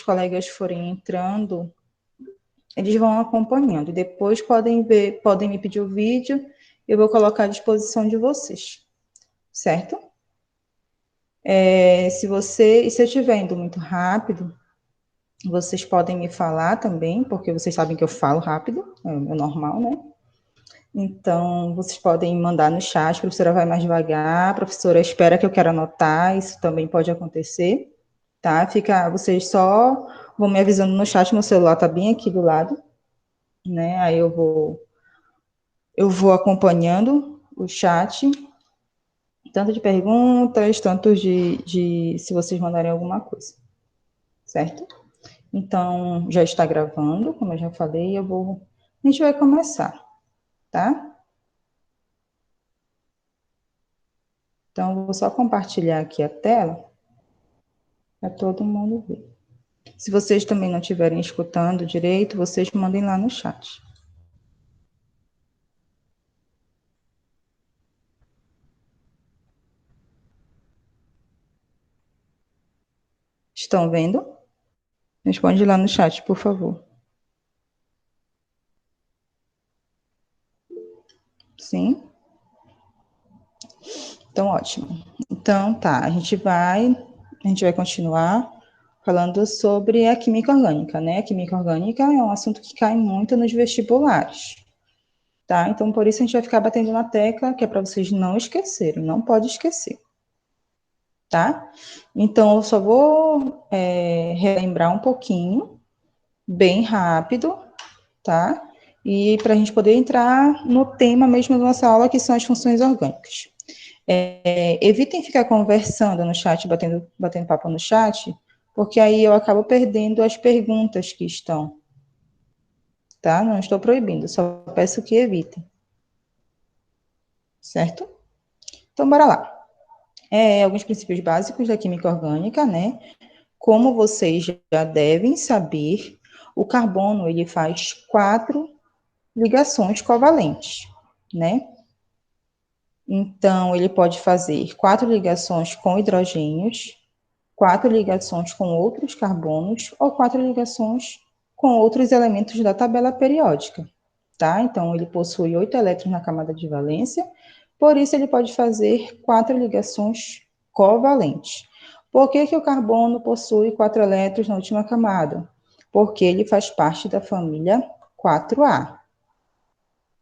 os colegas forem entrando, eles vão acompanhando. Depois podem me pedir o vídeo, eu vou colocar à disposição de vocês, certo? Se eu estiver indo muito rápido, vocês podem me falar também, porque vocês sabem que eu falo rápido, é normal, né? Então, vocês podem mandar no chat, a professora vai mais devagar, a professora espera que eu quero anotar, isso também pode acontecer, tá? Vocês só vão me avisando no chat, meu celular tá bem aqui do lado, né? Aí eu vou acompanhando o chat, tanto de perguntas, tanto de se vocês mandarem alguma coisa, certo? Então, já está gravando, como eu já falei, a gente vai começar, tá? Então, eu vou só compartilhar aqui a tela para todo mundo ver. Se vocês também não estiverem escutando direito, vocês mandem lá no chat. Estão vendo? Responde lá no chat, por favor. Sim? Então, ótimo. Então, tá, a gente vai continuar falando sobre a química orgânica, né? A química orgânica é um assunto que cai muito nos vestibulares, tá? Então, por isso a gente vai ficar batendo na tecla, que é para vocês não esquecerem, não pode esquecer, tá? Então, eu só vou relembrar um pouquinho, bem rápido, tá? E para a gente poder entrar no tema mesmo da nossa aula, que são as funções orgânicas. Evitem ficar conversando no chat, batendo papo no chat, porque aí eu acabo perdendo as perguntas que estão, tá? Não estou proibindo, só peço que evitem. Certo? Então, bora lá. Alguns princípios básicos da química orgânica, né? Como vocês já devem saber, o carbono, ele faz 4 ligações covalentes, né? Então, ele pode fazer 4 ligações com hidrogênios, 4 ligações com outros carbonos ou 4 ligações com outros elementos da tabela periódica, tá? Então, ele possui 8 elétrons na camada de valência, por isso ele pode fazer 4 ligações covalentes. Por que o carbono possui 4 elétrons na última camada? Porque ele faz parte da família 4A,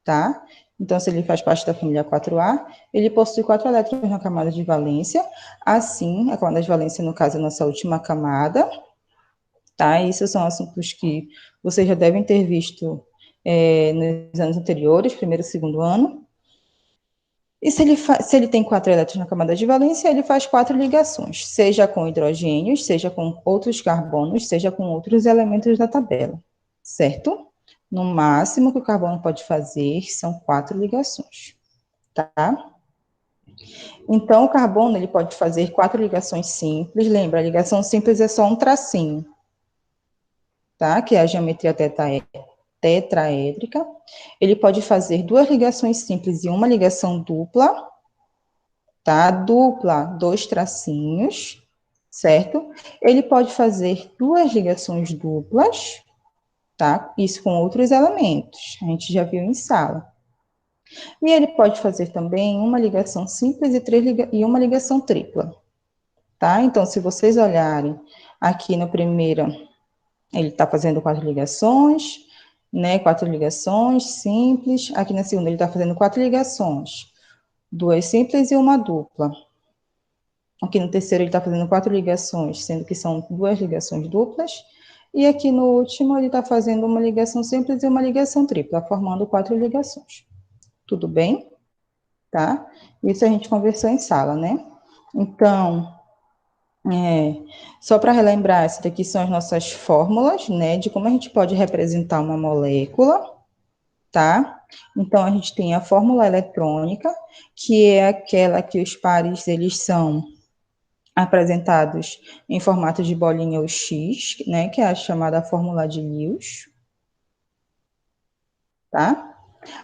tá? Então, se ele faz parte da família 4A, ele possui 4 elétrons na camada de valência, assim, a camada de valência, no caso, é a nossa última camada, tá? Isso são assuntos que vocês já devem ter visto nos anos anteriores, primeiro e segundo ano. E se ele tem 4 elétrons na camada de valência, ele faz 4 ligações, seja com hidrogênios, seja com outros carbonos, seja com outros elementos da tabela, certo? No máximo que o carbono pode fazer são 4 ligações, tá? Então, o carbono, ele pode fazer 4 ligações simples. Lembra, a ligação simples é só um tracinho, tá? Que é a geometria tetraédrica. Ele pode fazer 2 ligações simples e uma ligação dupla, tá? Dupla, 2 tracinhos, certo? Ele pode fazer 2 ligações duplas, tá? Isso com outros elementos, a gente já viu em sala. E ele pode fazer também uma ligação simples e uma ligação tripla, tá? Então, se vocês olharem aqui no primeiro, ele está fazendo 4 ligações, né? 4 ligações simples. Aqui na segunda, ele está fazendo 4 ligações, 2 simples e uma dupla. Aqui no terceiro, ele está fazendo 4 ligações, sendo que são 2 ligações duplas. E aqui no último, ele está fazendo uma ligação simples e uma ligação tripla, formando 4 ligações. Tudo bem? Tá? Isso a gente conversou em sala, né? Então, só para relembrar, essas daqui são as nossas fórmulas, né? De como a gente pode representar uma molécula, tá? Então, a gente tem a fórmula eletrônica, que é aquela que os pares, eles são apresentados em formato de bolinha ou X, né? Que é a chamada fórmula de Lewis, tá?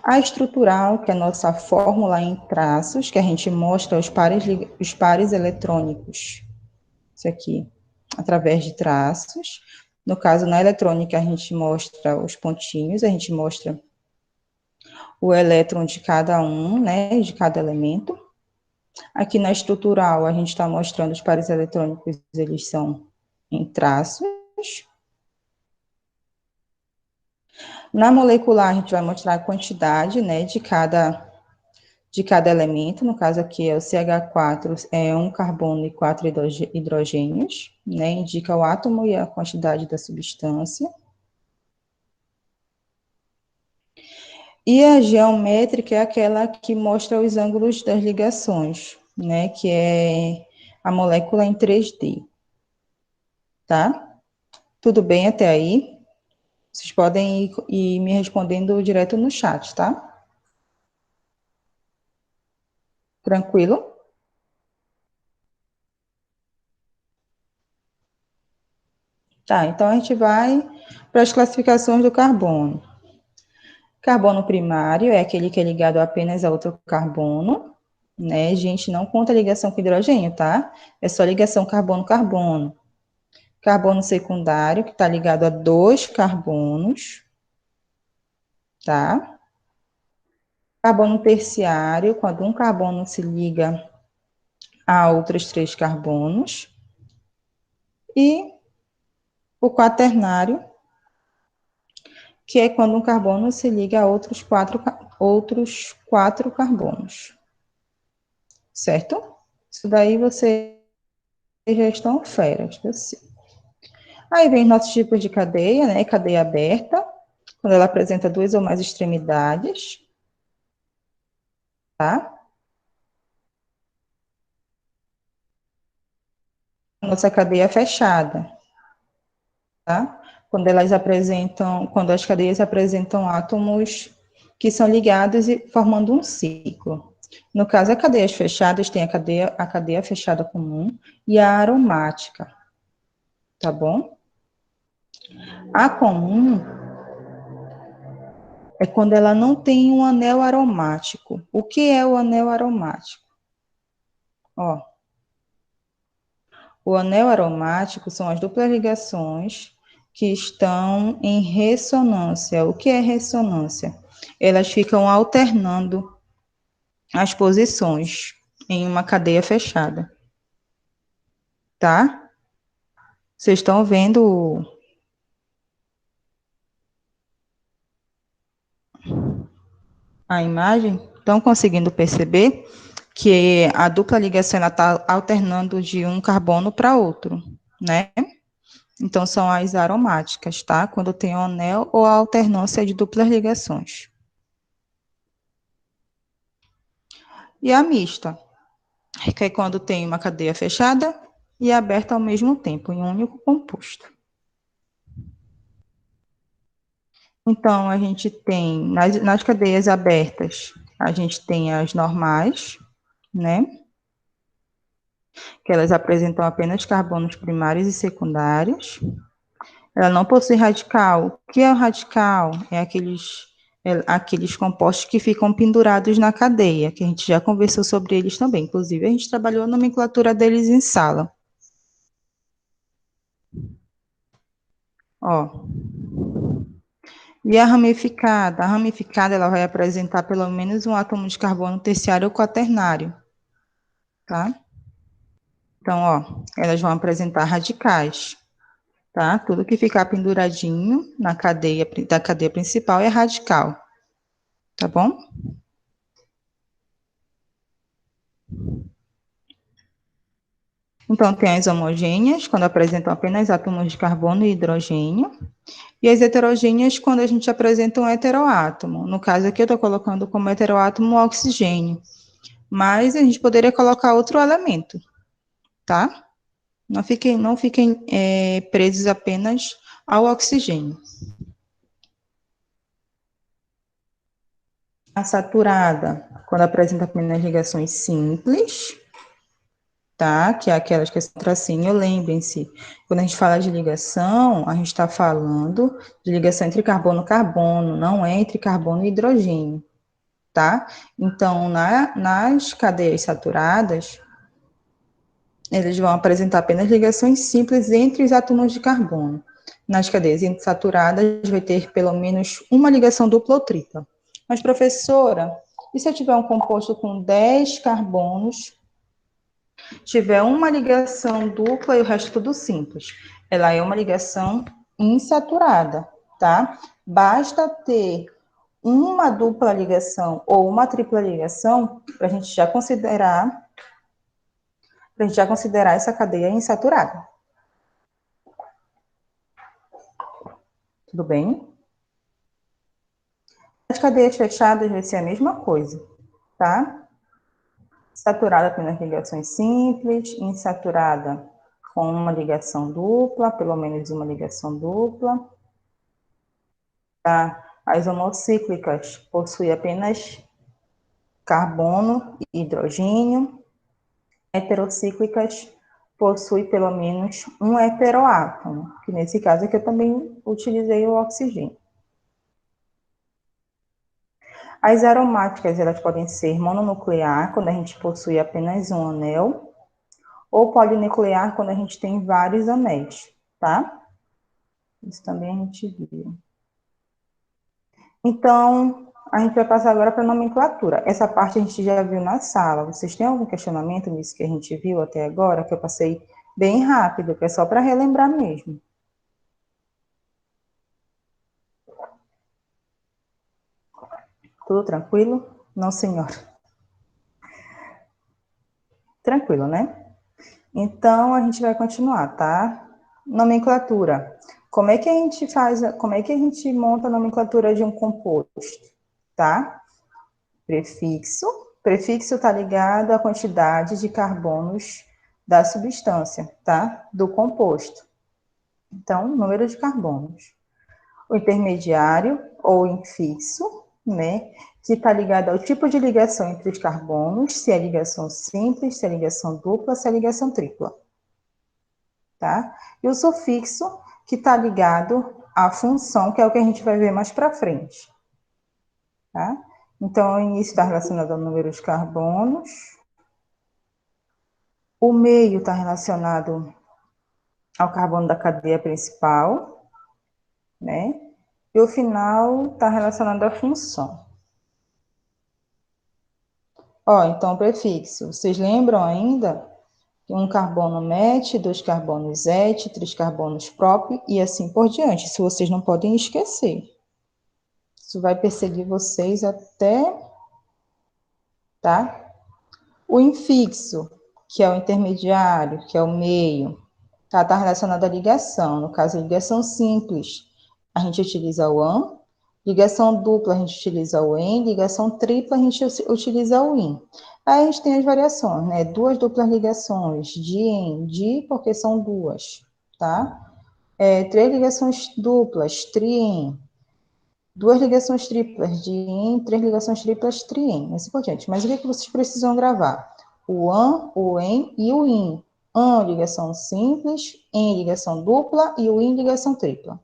A estrutural, que é a nossa fórmula em traços, que a gente mostra os pares eletrônicos, isso aqui, através de traços, No caso, na eletrônica, a gente mostra os pontinhos, a gente mostra o elétron de cada um, né, de cada elemento. Aqui na estrutural, a gente está mostrando os pares eletrônicos, eles são em traços. Na molecular, a gente vai mostrar a quantidade, né, de cada elemento, no caso aqui é o CH4, é um carbono e 4 hidrogênios, né, indica o átomo e a quantidade da substância. E a geométrica é aquela que mostra os ângulos das ligações, né, que é a molécula em 3D, tá? Tudo bem até aí? Vocês podem ir me respondendo direto no chat, tá? Tranquilo? Tá, então a gente vai para as classificações do carbono. Carbono primário é aquele que é ligado apenas a outro carbono, né? A gente não conta ligação com hidrogênio, tá? É só ligação carbono-carbono. Carbono secundário, que está ligado a dois carbonos, tá? Carbono terciário, quando um carbono se liga a outros três carbonos. E o quaternário, que é quando um carbono se liga a outros quatro carbonos. Certo? Isso daí vocês já estão feras, eu sei. Aí vem nossos tipos de cadeia, né? Cadeia aberta, quando ela apresenta duas ou mais extremidades, tá? Nossa cadeia fechada, tá? Quando as cadeias apresentam átomos que são ligados e formando um ciclo. No caso, as cadeias fechadas tem a cadeia fechada comum e a aromática, tá bom? A comum é quando ela não tem um anel aromático. O que é o anel aromático? Ó, o anel aromático são as duplas ligações que estão em ressonância. O que é ressonância? Elas ficam alternando as posições em uma cadeia fechada, tá? Vocês estão vendo a imagem? Estão conseguindo perceber que a dupla ligação está alternando de um carbono para outro, né? Então, são as aromáticas, tá? Quando tem o anel ou a alternância de duplas ligações. E a mista, que é quando tem uma cadeia fechada e aberta ao mesmo tempo, em um único composto. Então, a gente tem, nas cadeias abertas, a gente tem as normais, né? Que elas apresentam apenas carbonos primários e secundários. Ela não possui radical. O que é o radical? Aqueles compostos que ficam pendurados na cadeia, que a gente já conversou sobre eles também. Inclusive, a gente trabalhou a nomenclatura deles em sala. Ó. E a ramificada? A ramificada, ela vai apresentar pelo menos um átomo de carbono terciário ou quaternário, tá? Então, ó, elas vão apresentar radicais, tá? Tudo que ficar penduradinho na cadeia, da cadeia principal é radical, tá bom? Então, tem as homogêneas, quando apresentam apenas átomos de carbono e hidrogênio, e as heterogêneas, quando a gente apresenta um heteroátomo. No caso aqui, eu estou colocando como heteroátomo o oxigênio, mas a gente poderia colocar outro elemento, tá? Não fiquem presos apenas ao oxigênio. A saturada, quando apresenta apenas ligações simples, tá? Que é aquelas que são tracinho, lembrem-se, quando a gente fala de ligação, a gente está falando de ligação entre carbono-carbono, não é entre carbono e hidrogênio, tá? Então, nas cadeias saturadas, eles vão apresentar apenas ligações simples entre os átomos de carbono. nas cadeias insaturadas vai ter pelo menos uma ligação dupla ou tripla. Mas, professora, e se eu tiver um composto com 10 carbonos, tiver uma ligação dupla e o resto tudo simples? Ela é uma ligação insaturada, tá? Basta ter uma dupla ligação ou uma tripla ligação para a gente já considerar essa cadeia insaturada. Tudo bem? As cadeias fechadas vai ser a mesma coisa, tá? Saturada apenas ligações simples, insaturada com uma ligação dupla, pelo menos uma ligação dupla. Tá? As homocíclicas possuem apenas carbono e hidrogênio. Heterocíclicas possuem pelo menos um heteroátomo, que nesse caso aqui eu também utilizei o oxigênio. As aromáticas, elas podem ser mononuclear, quando a gente possui apenas um anel, ou polinuclear, quando a gente tem vários anéis, tá? Isso também a gente viu. Então, a gente vai passar agora para a nomenclatura. Essa parte a gente já viu na sala. Vocês têm algum questionamento nisso que a gente viu até agora, que eu passei bem rápido, que é só para relembrar mesmo? Tudo tranquilo? Não, senhor. Tranquilo, né? Então, a gente vai continuar, tá? Nomenclatura. Como é que a gente faz, como é que a gente monta a nomenclatura de um composto, tá? Prefixo. Prefixo está ligado à quantidade de carbonos da substância, tá? Do composto. Então, número de carbonos. O intermediário, ou infixo, né? Que está ligado ao tipo de ligação entre os carbonos, se é ligação simples, se é ligação dupla, se é ligação tripla. Tá? E o sufixo, que está ligado à função, que é o que a gente vai ver mais para frente. Tá? Então, o início está relacionado ao número de carbonos. O meio está relacionado ao carbono da cadeia principal, né? E o final está relacionado à função. Ó, então, o prefixo. Vocês lembram ainda? Um carbono met, dois carbonos et, três carbonos prop, e assim por diante. Isso vocês não podem esquecer. Isso vai perseguir vocês até, tá? O infixo, que é o intermediário, que é o meio, tá relacionado à ligação. No caso, a ligação simples, a gente utiliza o AN. Ligação dupla, a gente utiliza o EN. Ligação tripla, a gente utiliza o IN. Aí a gente tem as variações, né? Duas duplas ligações, di-en, di, porque são duas, tá? Três ligações duplas, tri-en. Duas ligações triplas, di-en. Três ligações triplas, tri-en. Assim por diante. Mas o que vocês precisam gravar? O AN, o EN e o IN. AN, ligação simples, EN, ligação dupla e o IN, ligação tripla.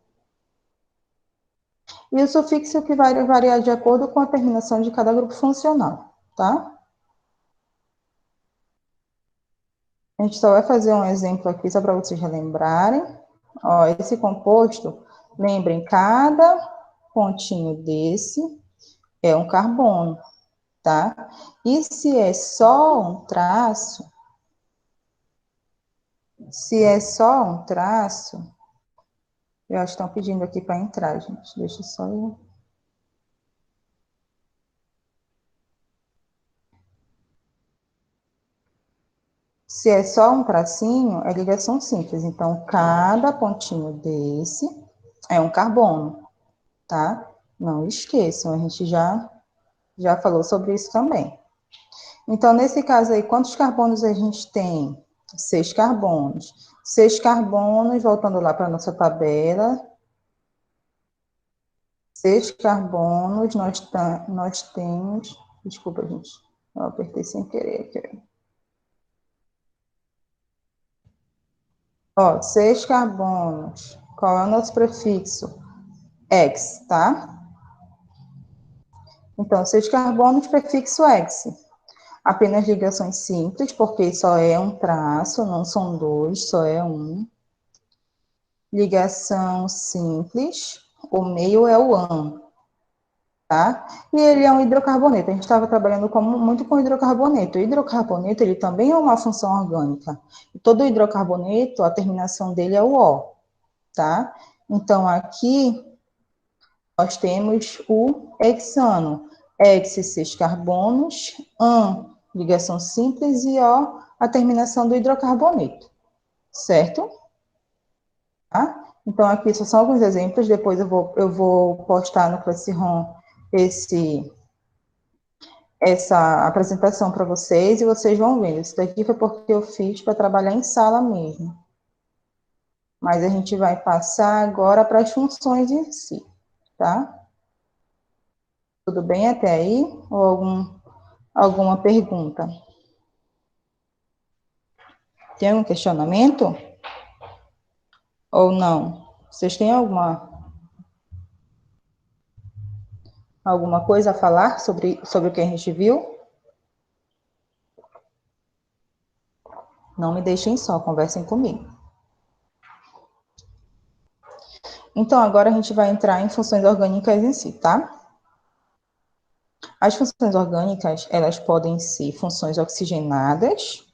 E o sufixo que vai variar de acordo com a terminação de cada grupo funcional, tá? A gente só vai fazer um exemplo aqui, só para vocês relembrarem. Ó, esse composto, lembrem, cada pontinho desse é um carbono, tá? E se é só um traço, eu acho que estão pedindo aqui para entrar, gente. Deixa só eu... Se é só um tracinho, é ligação simples. Então, cada pontinho desse é um carbono, tá? Não esqueçam, a gente já falou sobre isso também. Então, nesse caso aí, quantos carbonos a gente tem? 6 carbonos. 6 carbonos, voltando lá para a nossa tabela. 6 carbonos, nós temos... Desculpa, gente. Eu apertei sem querer aqui. Ó, 6 carbonos. Qual é o nosso prefixo? X, tá? Então, 6 carbonos, prefixo X. Apenas ligações simples, porque só é um traço, não são dois, só é um. ligação simples, o meio é o AN, tá? E ele é um hidrocarboneto. A gente estava trabalhando muito com hidrocarboneto. O hidrocarboneto, ele também é uma função orgânica. E todo hidrocarboneto, a terminação dele é o O, tá? Então, aqui, nós temos o hexano. Hex, 6 carbonos, AN, ligação simples, e O, a terminação do hidrocarboneto, certo? Tá? Então, aqui só são alguns exemplos, depois eu vou postar no Classroom essa apresentação para vocês e vocês vão ver. Isso daqui foi porque eu fiz para trabalhar em sala mesmo. Mas a gente vai passar agora para as funções em si, tá? Tudo bem até aí? Ou alguma pergunta? Tem algum questionamento? Ou não? Vocês têm alguma coisa a falar sobre o que a gente viu? Não me deixem só, conversem comigo. Então, agora a gente vai entrar em funções orgânicas em si, tá? As funções orgânicas, elas podem ser funções oxigenadas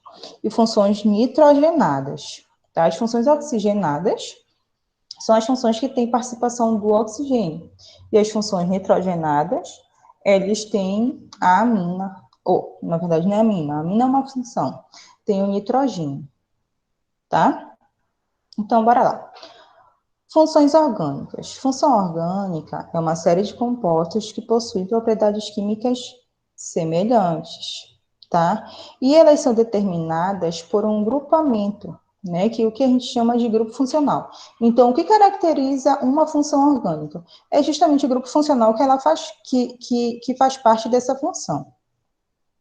e funções nitrogenadas, tá? As funções oxigenadas são as funções que têm participação do oxigênio. E as funções nitrogenadas, eles têm a amina, ou, na verdade, não é a amina é uma função, tem o nitrogênio, tá? Então, bora lá. Funções orgânicas. Função orgânica é uma série de compostos que possuem propriedades químicas semelhantes, tá? E elas são determinadas por um grupamento, né? Que é o que a gente chama de grupo funcional. Então, o que caracteriza uma função orgânica? É justamente o grupo funcional que ela faz, que faz parte dessa função.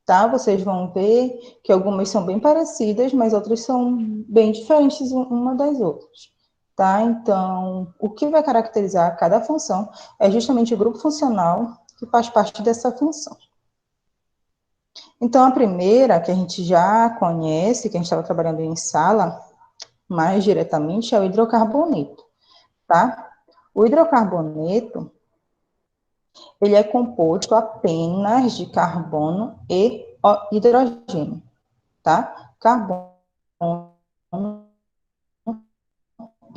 Tá? Vocês vão ver que algumas são bem parecidas, mas outras são bem diferentes uma das outras. Tá? Então, o que vai caracterizar cada função é justamente o grupo funcional que faz parte dessa função. Então, a primeira, que a gente já conhece, que a gente estava trabalhando em sala, mais diretamente, é o hidrocarboneto, tá? O hidrocarboneto, ele é composto apenas de carbono e hidrogênio, tá? Carbono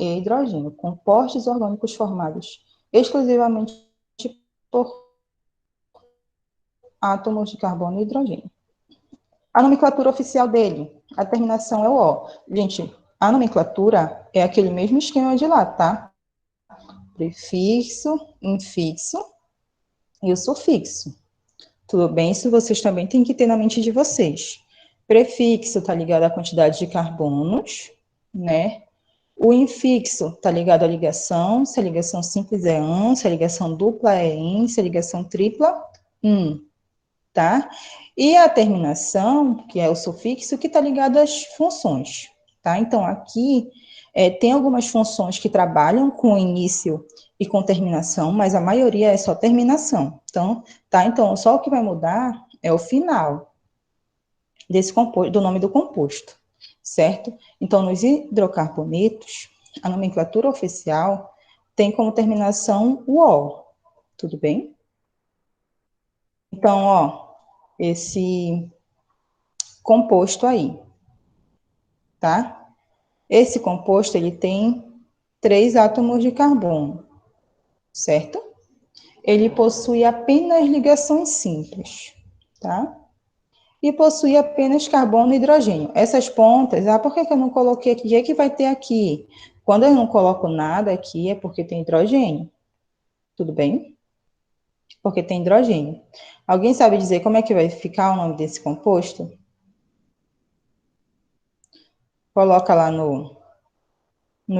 e hidrogênio, compostos orgânicos formados exclusivamente por átomos de carbono e hidrogênio. A nomenclatura oficial dele, a terminação é o O. Gente, a nomenclatura é aquele mesmo esquema de lá, tá? Prefixo, infixo e o sufixo. Tudo bem? Isso vocês também têm que ter na mente de vocês. Prefixo está ligado à quantidade de carbonos, né? O infixo está ligado à ligação, se a ligação simples é AN, se a ligação dupla é IN, se a ligação tripla, IN, tá? E a terminação, que é o sufixo, que está ligado às funções, tá? Então, aqui tem algumas funções que trabalham com início e com terminação, mas a maioria é só terminação. Então, tá? Então, só o que vai mudar é o final desse composto, do nome do composto, certo? Então, nos hidrocarbonetos, a nomenclatura oficial tem como terminação o O, tudo bem? Então, ó, esse composto aí, tá? Esse composto, ele tem 3 átomos de carbono, certo? Ele possui apenas ligações simples, tá? E possui apenas carbono e hidrogênio. Essas pontas, por que eu não coloquei aqui? O que é que vai ter aqui? Quando eu não coloco nada aqui, é porque tem hidrogênio. Tudo bem? Porque tem hidrogênio. Alguém sabe dizer como é que vai ficar o nome desse composto? Coloca lá no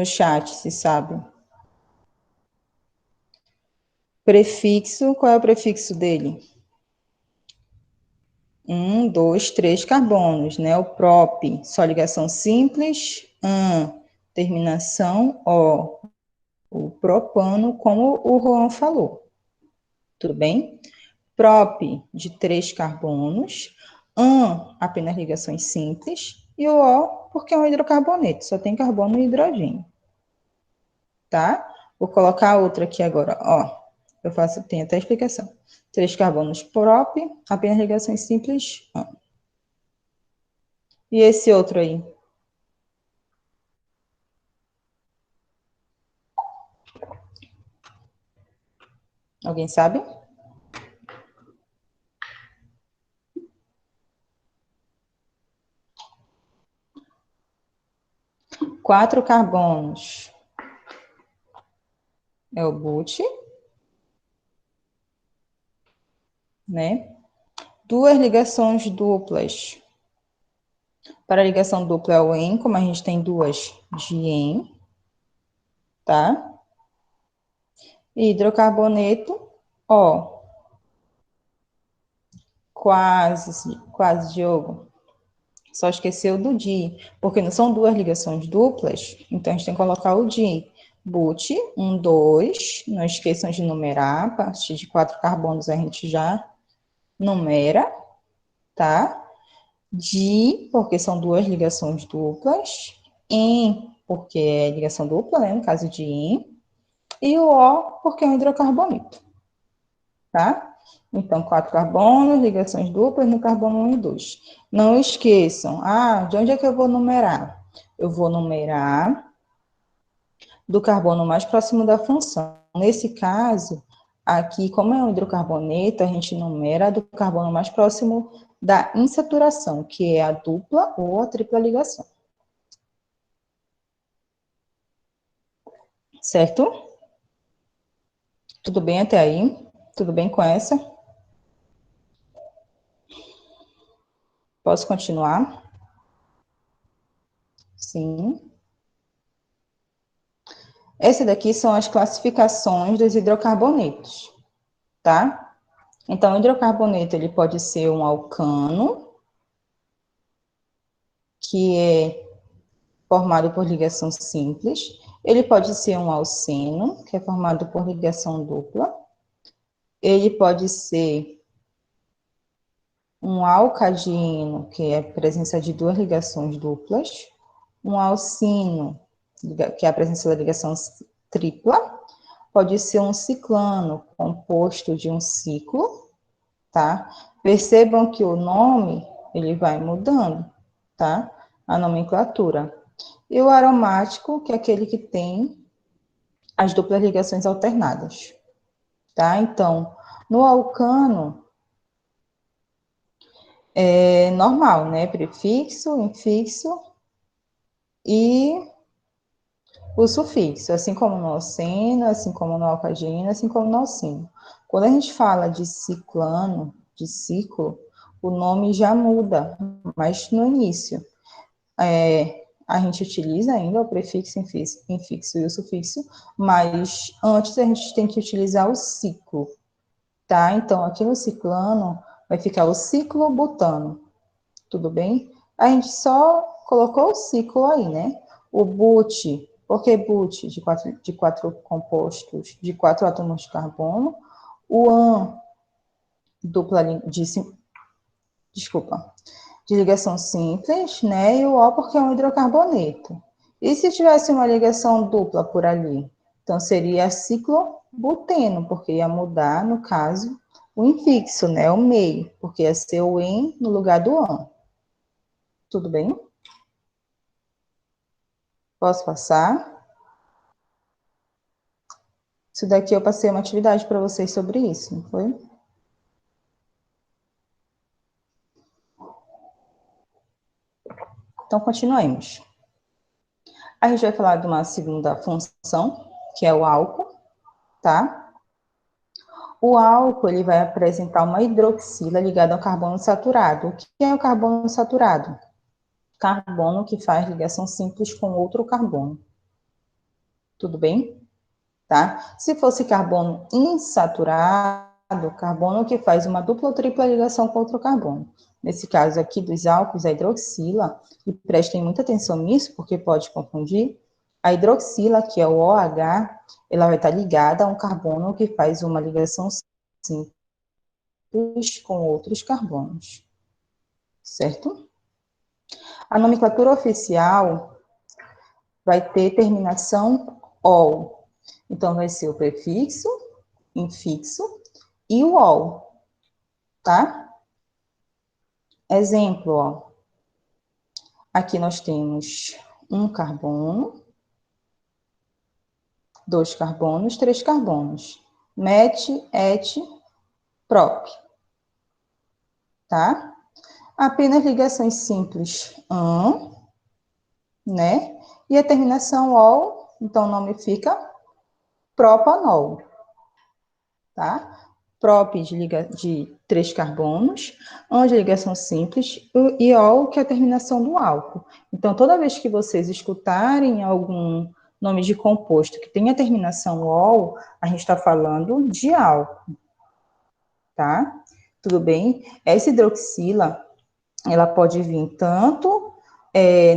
chat, se sabe. Prefixo, qual é o prefixo dele? 1, 2, 3 carbonos, né? O prop, só ligação simples, terminação O. O propano, como o Juan falou. Tudo bem? Prop, de 3 carbonos, apenas ligações simples, e o O, porque é um hidrocarboneto, só tem carbono e hidrogênio. tá? Vou colocar outra aqui agora, ó. Tem até explicação. 3 carbonos prop, apenas ligações simples. Ó. E esse outro aí? Alguém sabe? 4 carbonos. É o but, né? 2 ligações duplas. Para a ligação dupla é o en, como a gente tem duas de en, tá? E hidrocarboneto, ó. Quase, Diogo. Só esqueceu do di, porque não são duas ligações duplas, então a gente tem que colocar o di. But, 1, 2, não esqueçam de numerar, a partir de 4 carbonos a gente já numera, tá? Di, porque são duas ligações duplas, em, porque é ligação dupla, né, no caso de em, e o O, porque é um hidrocarboneto, tá? Então, 4 carbonos, ligações duplas no carbono 1 e 2. Não esqueçam, de onde é que eu vou numerar? Eu vou numerar do carbono mais próximo da função. Nesse caso, aqui, como é um hidrocarboneto, a gente numera do carbono mais próximo da insaturação, que é a dupla ou a tripla ligação. Certo? Tudo bem até aí? Tudo bem com essa? Posso continuar? Sim. Essa daqui são as classificações dos hidrocarbonetos, tá? Então, o hidrocarboneto, ele pode ser um alcano, que é formado por ligação simples. Ele pode ser um alceno, que é formado por ligação dupla. Ele pode ser um alcadino, que é a presença de duas ligações duplas. Um alcino, que é a presença da ligação tripla. Pode ser um ciclano, composto de um ciclo, tá? Percebam que o nome, ele vai mudando, tá? A nomenclatura. E o aromático, que é aquele que tem as duplas ligações alternadas, tá? Então, no alcano, é normal, né? Prefixo, infixo e o sufixo, assim como no alceno, assim como no alcagino, assim como no alcino. Quando a gente fala de ciclano, de ciclo, o nome já muda, mas no início. A gente utiliza ainda o prefixo, infixo e o sufixo, mas antes a gente tem que utilizar o ciclo, tá? Então, aqui no ciclano vai ficar o ciclo butano, tudo bem? A gente só colocou o ciclo aí, né? O but, por que but? De quatro compostos, de 4 átomos de carbono. O an, dupla desculpa, de ligação simples, né? E o O porque é um hidrocarboneto. E se tivesse uma ligação dupla por ali? Então, seria ciclobuteno, porque ia mudar, no caso, o infixo, né? O meio, porque ia ser o en no lugar do an. Tudo bem? Posso passar? Isso daqui eu passei uma atividade para vocês sobre isso, não foi? Então, continuemos. A gente vai falar de uma segunda função, que é o álcool, tá? O álcool, ele vai apresentar uma hidroxila ligada ao carbono saturado. O que é o carbono saturado? Carbono que faz ligação simples com outro carbono. Tudo bem? Tá? Se fosse carbono insaturado, carbono que faz uma dupla ou tripla ligação com outro carbono. Nesse caso aqui dos álcools, a hidroxila, e prestem muita atenção nisso, porque pode confundir, a hidroxila, que é o OH, ela vai estar ligada a um carbono que faz uma ligação simples com outros carbonos, certo? A nomenclatura oficial vai ter terminação OL, Então, vai ser o prefixo, infixo e o ol, tá? Exemplo, ó. Aqui nós temos um carbono, 2 carbonos, 3 carbonos. Met, et, prop, tá? Apenas ligações simples, né? E a terminação ol, então o nome fica propanol, tá? Prop de 3 carbonos, de ligação simples, e ol, que é a terminação do álcool. Então, toda vez que vocês escutarem algum nome de composto que tenha terminação ol, a gente está falando de álcool, tá? Tudo bem? Essa hidroxila, ela pode vir tanto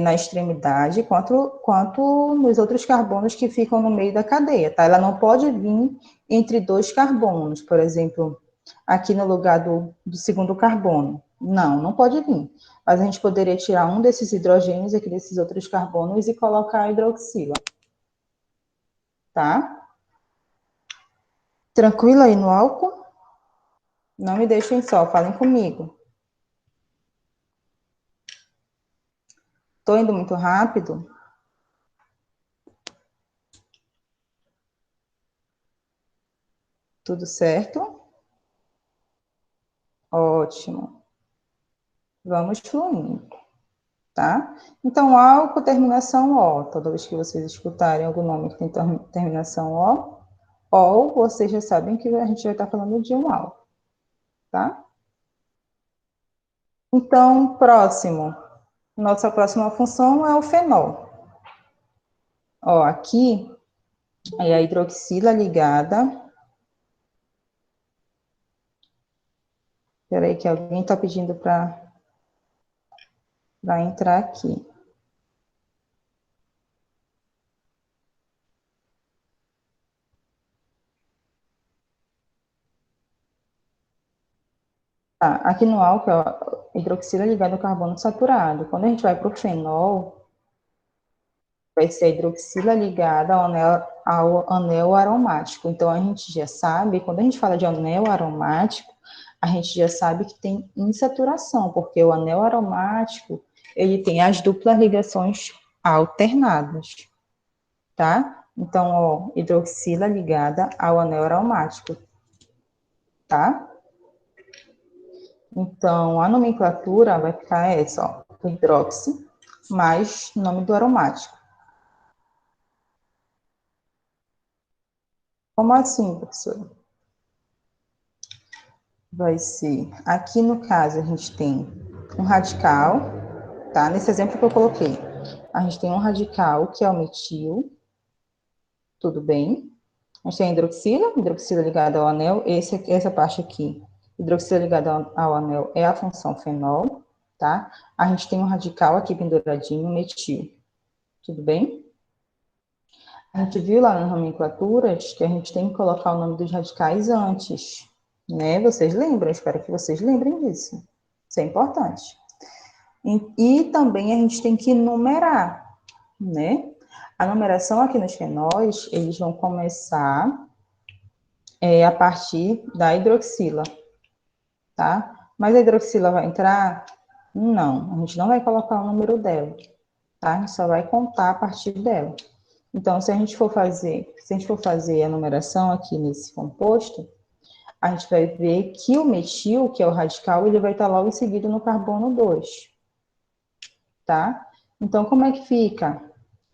na extremidade quanto nos outros carbonos que ficam no meio da cadeia, tá? Ela não pode vir entre 2 carbonos, por exemplo, aqui no lugar do segundo carbono. Não pode vir. Mas a gente poderia tirar um desses hidrogênios aqui desses outros carbonos e colocar a hidroxila, tá? Tranquilo aí no álcool? Não me deixem só, falem comigo. Tô indo muito rápido? Tudo certo? Ótimo. Vamos fluindo, tá? Então, álcool, terminação O. Toda vez que vocês escutarem algum nome que tem terminação O, vocês já sabem que a gente vai estar falando de um álcool, tá? Então, próximo. Nossa próxima função é o fenol. Ó, aqui é a hidroxila ligada. Espera aí que alguém está pedindo para entrar aqui. Tá, aqui no álcool, ó, hidroxila ligada ao carbono saturado. Quando a gente vai para o fenol, vai ser a hidroxila ligada ao anel aromático. Então, a gente já sabe, quando a gente fala de anel aromático, a gente já sabe que tem insaturação, porque o anel aromático, ele tem as duplas ligações alternadas, tá? Então, ó, hidroxila ligada ao anel aromático, tá? Então, a nomenclatura vai ficar essa, ó, hidroxi mais nome do aromático. Como assim, professora? Vai ser, aqui no caso, a gente tem um radical, tá? Nesse exemplo que eu coloquei, a gente tem um radical, que é o metil, tudo bem? A gente tem a hidroxila ligada ao anel, essa parte aqui, hidroxila ligada ao anel é a função fenol, tá? A gente tem um radical aqui penduradinho, metil, tudo bem? A gente viu lá nas nomenclaturas que a gente tem que colocar o nome dos radicais antes, né? Vocês lembram? Eu espero que vocês lembrem disso. Isso é importante. E também a gente tem que numerar, né? A numeração aqui nos fenóis, eles vão começar a partir da hidroxila, tá? Mas a hidroxila vai entrar? Não, a gente não vai colocar o número dela, tá? A gente só vai contar a partir dela. Então, se a gente for fazer a numeração aqui nesse composto, a gente vai ver que o metil, que é o radical, ele vai estar logo em seguida no carbono 2, tá? Então, como é que fica?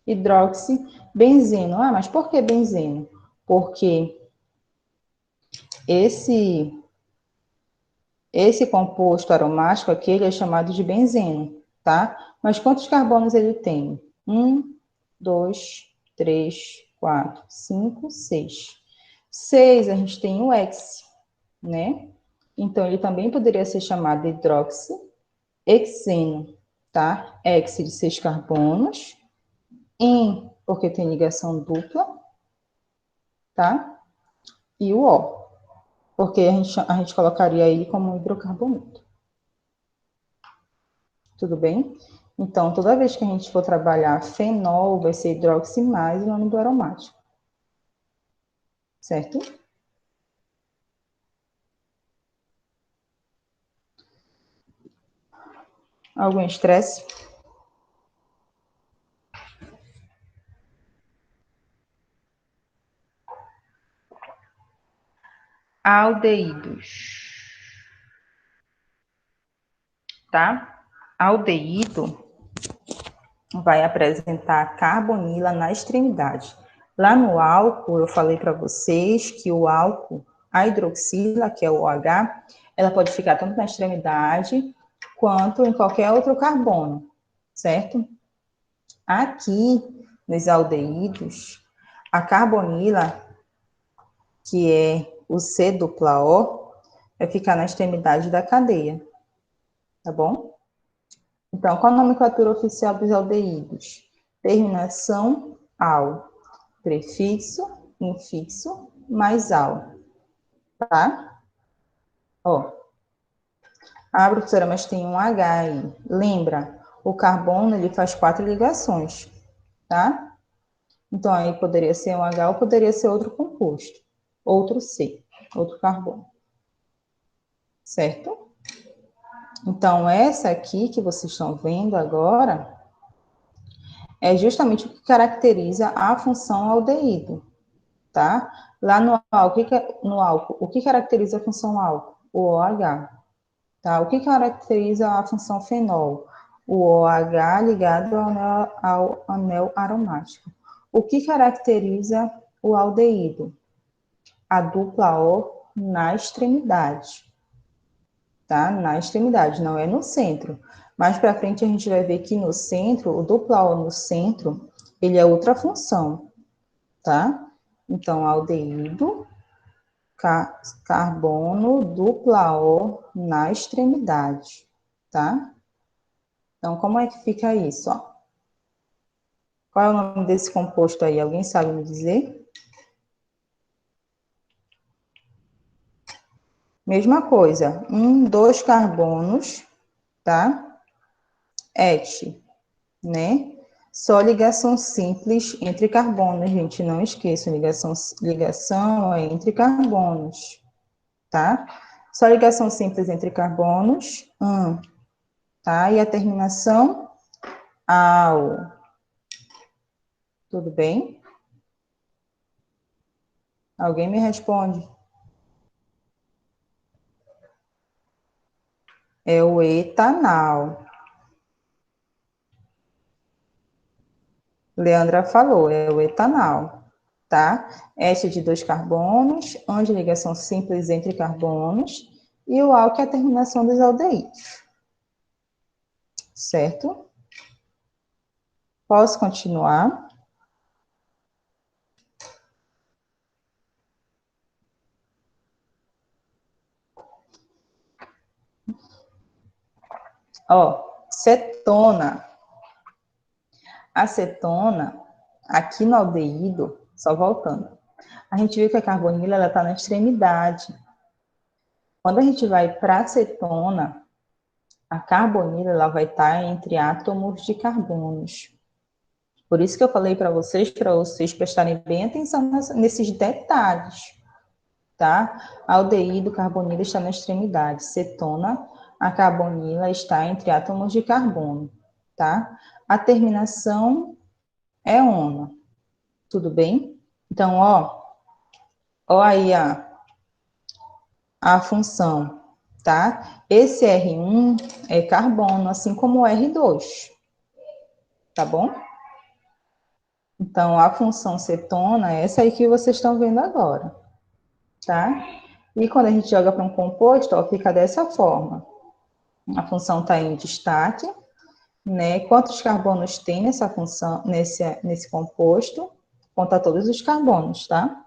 Hidroxibenzeno. Ah, mas por que benzeno? Porque esse composto aromático aqui, ele é chamado de benzeno, tá? Mas quantos carbonos ele tem? 1, 2, 3, 4, 5, 6. 6, a gente tem o hex, né? Então, ele também poderia ser chamado de hidroxihexeno, tá? Hex de 6 carbonos, porque tem ligação dupla, tá? E o O, porque a gente colocaria ele como um hidrocarboneto. Tudo bem? Então, toda vez que a gente for trabalhar fenol, vai ser hidroxi mais o nome do aromático. certo? Algum estresse? Aldeídos, tá? Aldeído vai apresentar carbonila na extremidade. Lá no álcool, eu falei para vocês que o álcool, a hidroxila, que é o OH, ela pode ficar tanto na extremidade quanto em qualquer outro carbono, certo? Aqui, nos aldeídos, a carbonila, que é o C-O, vai ficar na extremidade da cadeia, tá bom? Então, qual a nomenclatura oficial dos aldeídos? Terminação ao, prefixo, infixo, mais ao, tá? Ó, professora, mas tem um H aí. Lembra, o carbono, ele faz 4 ligações, tá? Então, aí poderia ser um H ou poderia ser outro composto, outro C, outro carbono, certo? Então, essa aqui que vocês estão vendo agora é justamente o que caracteriza a função aldeído, tá? Lá no álcool, o que caracteriza a função álcool? O OH, tá? O que caracteriza a função fenol? O OH ligado ao anel aromático. O que caracteriza o aldeído? A dupla O na extremidade, tá? Na extremidade, não é no centro. Mais para frente a gente vai ver que no centro, o dupla O no centro, ele é outra função, tá? Então, aldeído, carbono, dupla O na extremidade, tá? Então, como é que fica isso, ó? Qual é o nome desse composto aí? Alguém sabe me dizer? Mesma coisa, 2 carbonos, tá? Et, né? Só ligação simples entre carbonos, gente, não esqueçam, ligação é entre carbonos, tá? Só ligação simples entre carbonos, tá? E a terminação, ao. Tudo bem? Alguém me responde? É o etanal. Leandra falou, é o etanal, tá? Este de 2 carbonos, onde ligação simples entre carbonos, e o álcool é a terminação dos aldeídos, certo? Posso continuar? Ó, cetona. A cetona, aqui no aldeído, só voltando, a gente viu que a carbonila, ela está na extremidade. Quando a gente vai para a cetona, a carbonila, ela vai estar entre átomos de carbonos. Por isso que eu falei para vocês prestarem bem atenção nesses detalhes, tá? Aldeído, carbonila está na extremidade. Cetona, a carbonila está entre átomos de carbono, tá? A terminação é ona, tudo bem? Então, ó aí a função, tá? Esse R1 é carbono, assim como o R2, tá bom? Então, a função cetona é essa aí que vocês estão vendo agora, tá? E quando a gente joga para um composto, ó, fica dessa forma. A função está em destaque, né? Quantos carbonos tem nessa função, nesse composto? Conta todos os carbonos, tá?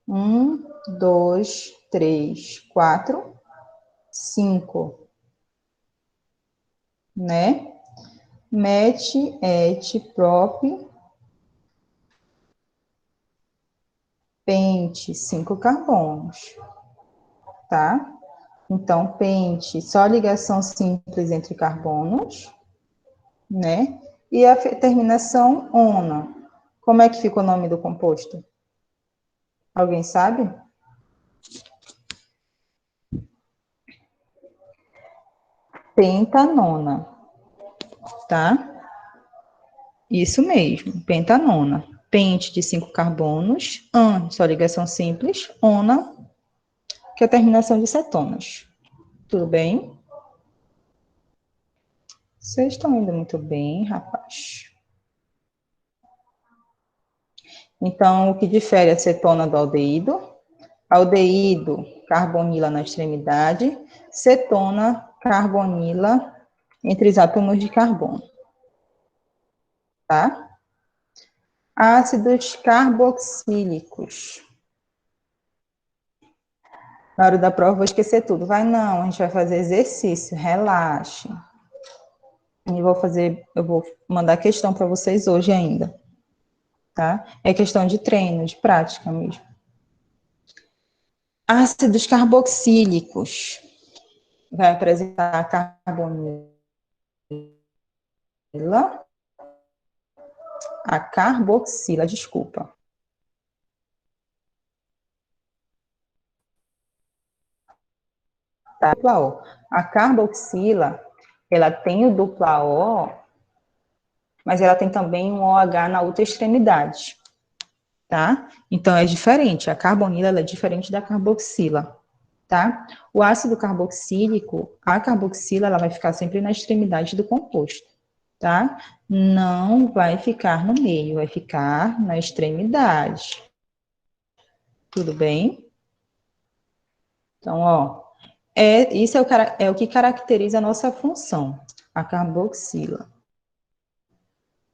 1, 2, 3, 4, 5, né? Met, et, prop, pente, 5 carbonos, tá? Então, pente, só ligação simples entre carbonos, né? E a terminação ona. Como é que fica o nome do composto? Alguém sabe? Pentanona, tá? Isso mesmo, pentanona. Pente de 5 carbonos, an, só ligação simples, ona, que é a terminação de cetonas. Tudo bem? Vocês estão indo muito bem, rapaz. Então, o que difere a cetona do aldeído? Aldeído, carbonila na extremidade, cetona, carbonila entre os átomos de carbono, tá? Ácidos carboxílicos. Na hora da prova, eu vou esquecer tudo. Vai não, a gente vai fazer exercício, relaxe. Eu vou mandar questão para vocês hoje ainda, tá? É questão de treino, de prática mesmo. Ácidos carboxílicos. Vai apresentar a carbonila, a carboxila, desculpa. Tá? A carboxila, ela tem o dupla O, mas ela tem também um OH na outra extremidade, tá? Então, é diferente. A carbonila, ela é diferente da carboxila, tá? O ácido carboxílico, a carboxila, ela vai ficar sempre na extremidade do composto, tá? Não vai ficar no meio, vai ficar na extremidade. Tudo bem? Então, ó, isso é o que caracteriza a nossa função, a carboxila.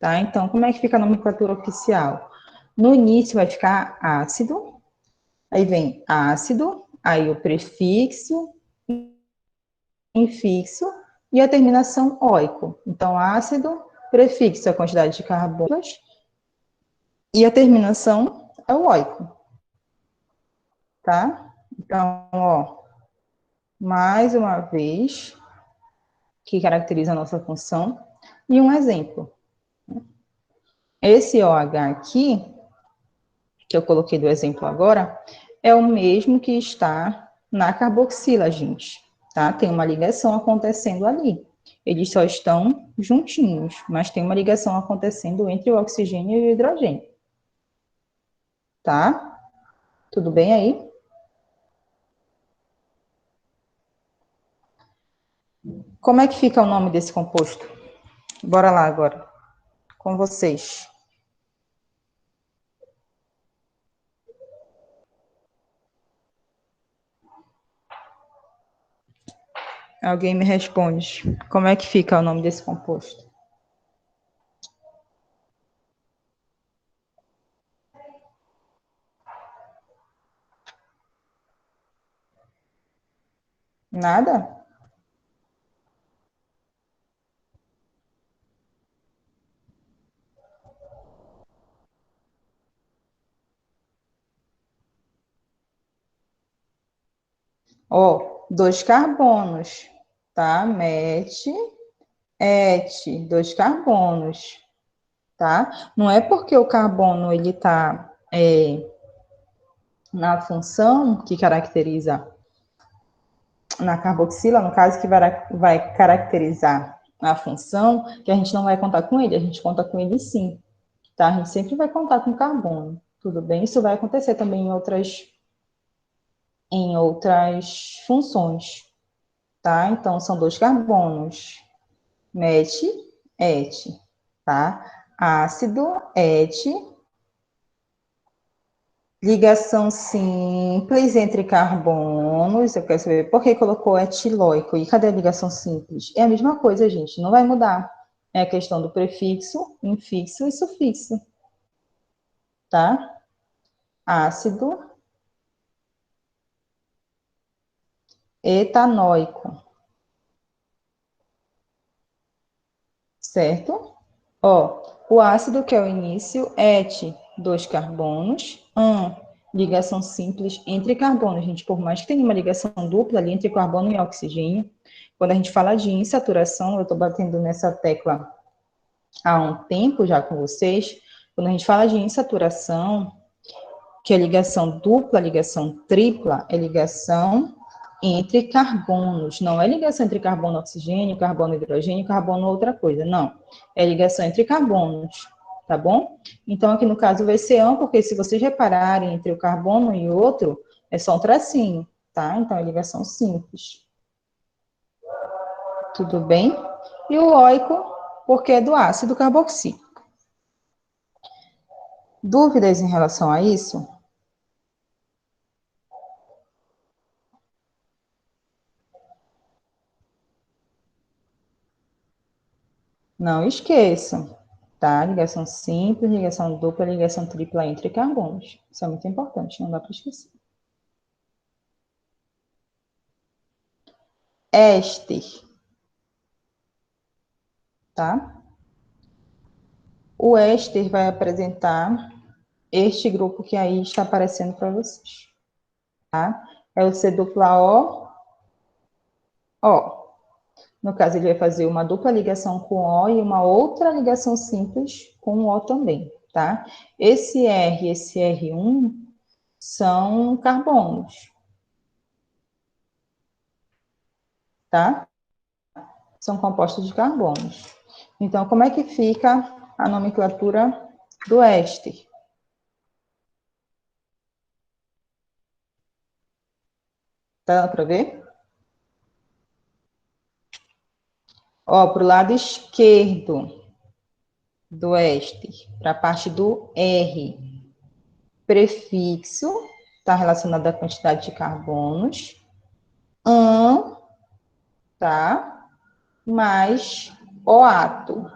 Tá? Então, como é que fica a nomenclatura oficial? No início vai ficar ácido, aí vem ácido, aí o prefixo, infixo e a terminação óico. Então, ácido, prefixo, a quantidade de carbonos, e a terminação é o óico. Tá? Então, ó, mais uma vez, que caracteriza a nossa função, e um exemplo. Esse OH aqui, que eu coloquei do exemplo agora, é o mesmo que está na carboxila, gente, tá? Tem uma ligação acontecendo ali. Eles só estão juntinhos, mas tem uma ligação acontecendo entre o oxigênio e o hidrogênio. Tá? Tudo bem aí? Como é que fica o nome desse composto? Bora lá agora, com vocês. Alguém me responde. Como é que fica o nome desse composto? Nada? Ó, 2 carbonos, tá? Mete, et, 2 carbonos, tá? Não é porque o carbono, ele tá na função que caracteriza, na carboxila, no caso, que vai caracterizar a função, que a gente não vai contar com ele, a gente conta com ele sim, tá? A gente sempre vai contar com carbono, tudo bem? Isso vai acontecer também em outras funções, tá? Então, são 2 carbonos, met, et, tá? Ácido, et, ligação simples entre carbonos. Eu quero saber por que colocou etilóico. E cadê a ligação simples? É a mesma coisa, gente, não vai mudar. É a questão do prefixo, infixo e sufixo, tá? Ácido etanóico, certo? Ó, o ácido, que é o início, et, 2 carbonos, ligação simples entre carbonos, gente, por mais que tenha uma ligação dupla ali entre carbono e oxigênio, quando a gente fala de insaturação, eu estou batendo nessa tecla há um tempo já com vocês, Quando a gente fala de insaturação, que é ligação dupla, ligação tripla, é ligação entre carbonos. Não é ligação entre carbono oxigênio, carbono hidrogênio, carbono outra coisa. Não. É ligação entre carbonos. Tá bom? Então, aqui no caso vai ser ão, porque se vocês repararem entre o carbono e outro, é só um tracinho, tá? Então, é ligação simples. Tudo bem? E o óico, porque é do ácido carboxílico. Dúvidas em relação a isso? Não esqueçam, tá? Ligação simples, ligação dupla, ligação tripla entre carbonos. Isso é muito importante, não dá para esquecer. Éster, tá? O éster vai apresentar este grupo que aí está aparecendo para vocês, tá? É o C dupla O, O. No caso, ele vai fazer uma dupla ligação com O e uma outra ligação simples com o O também, tá? Esse R e esse R1 são carbonos, tá? São compostos de carbonos. Então, como é que fica a nomenclatura do éster? Tá dando para ver? Ó, para o lado esquerdo do éster, para a parte do R, prefixo, está relacionado à quantidade de carbonos, ã, tá? Mais oato.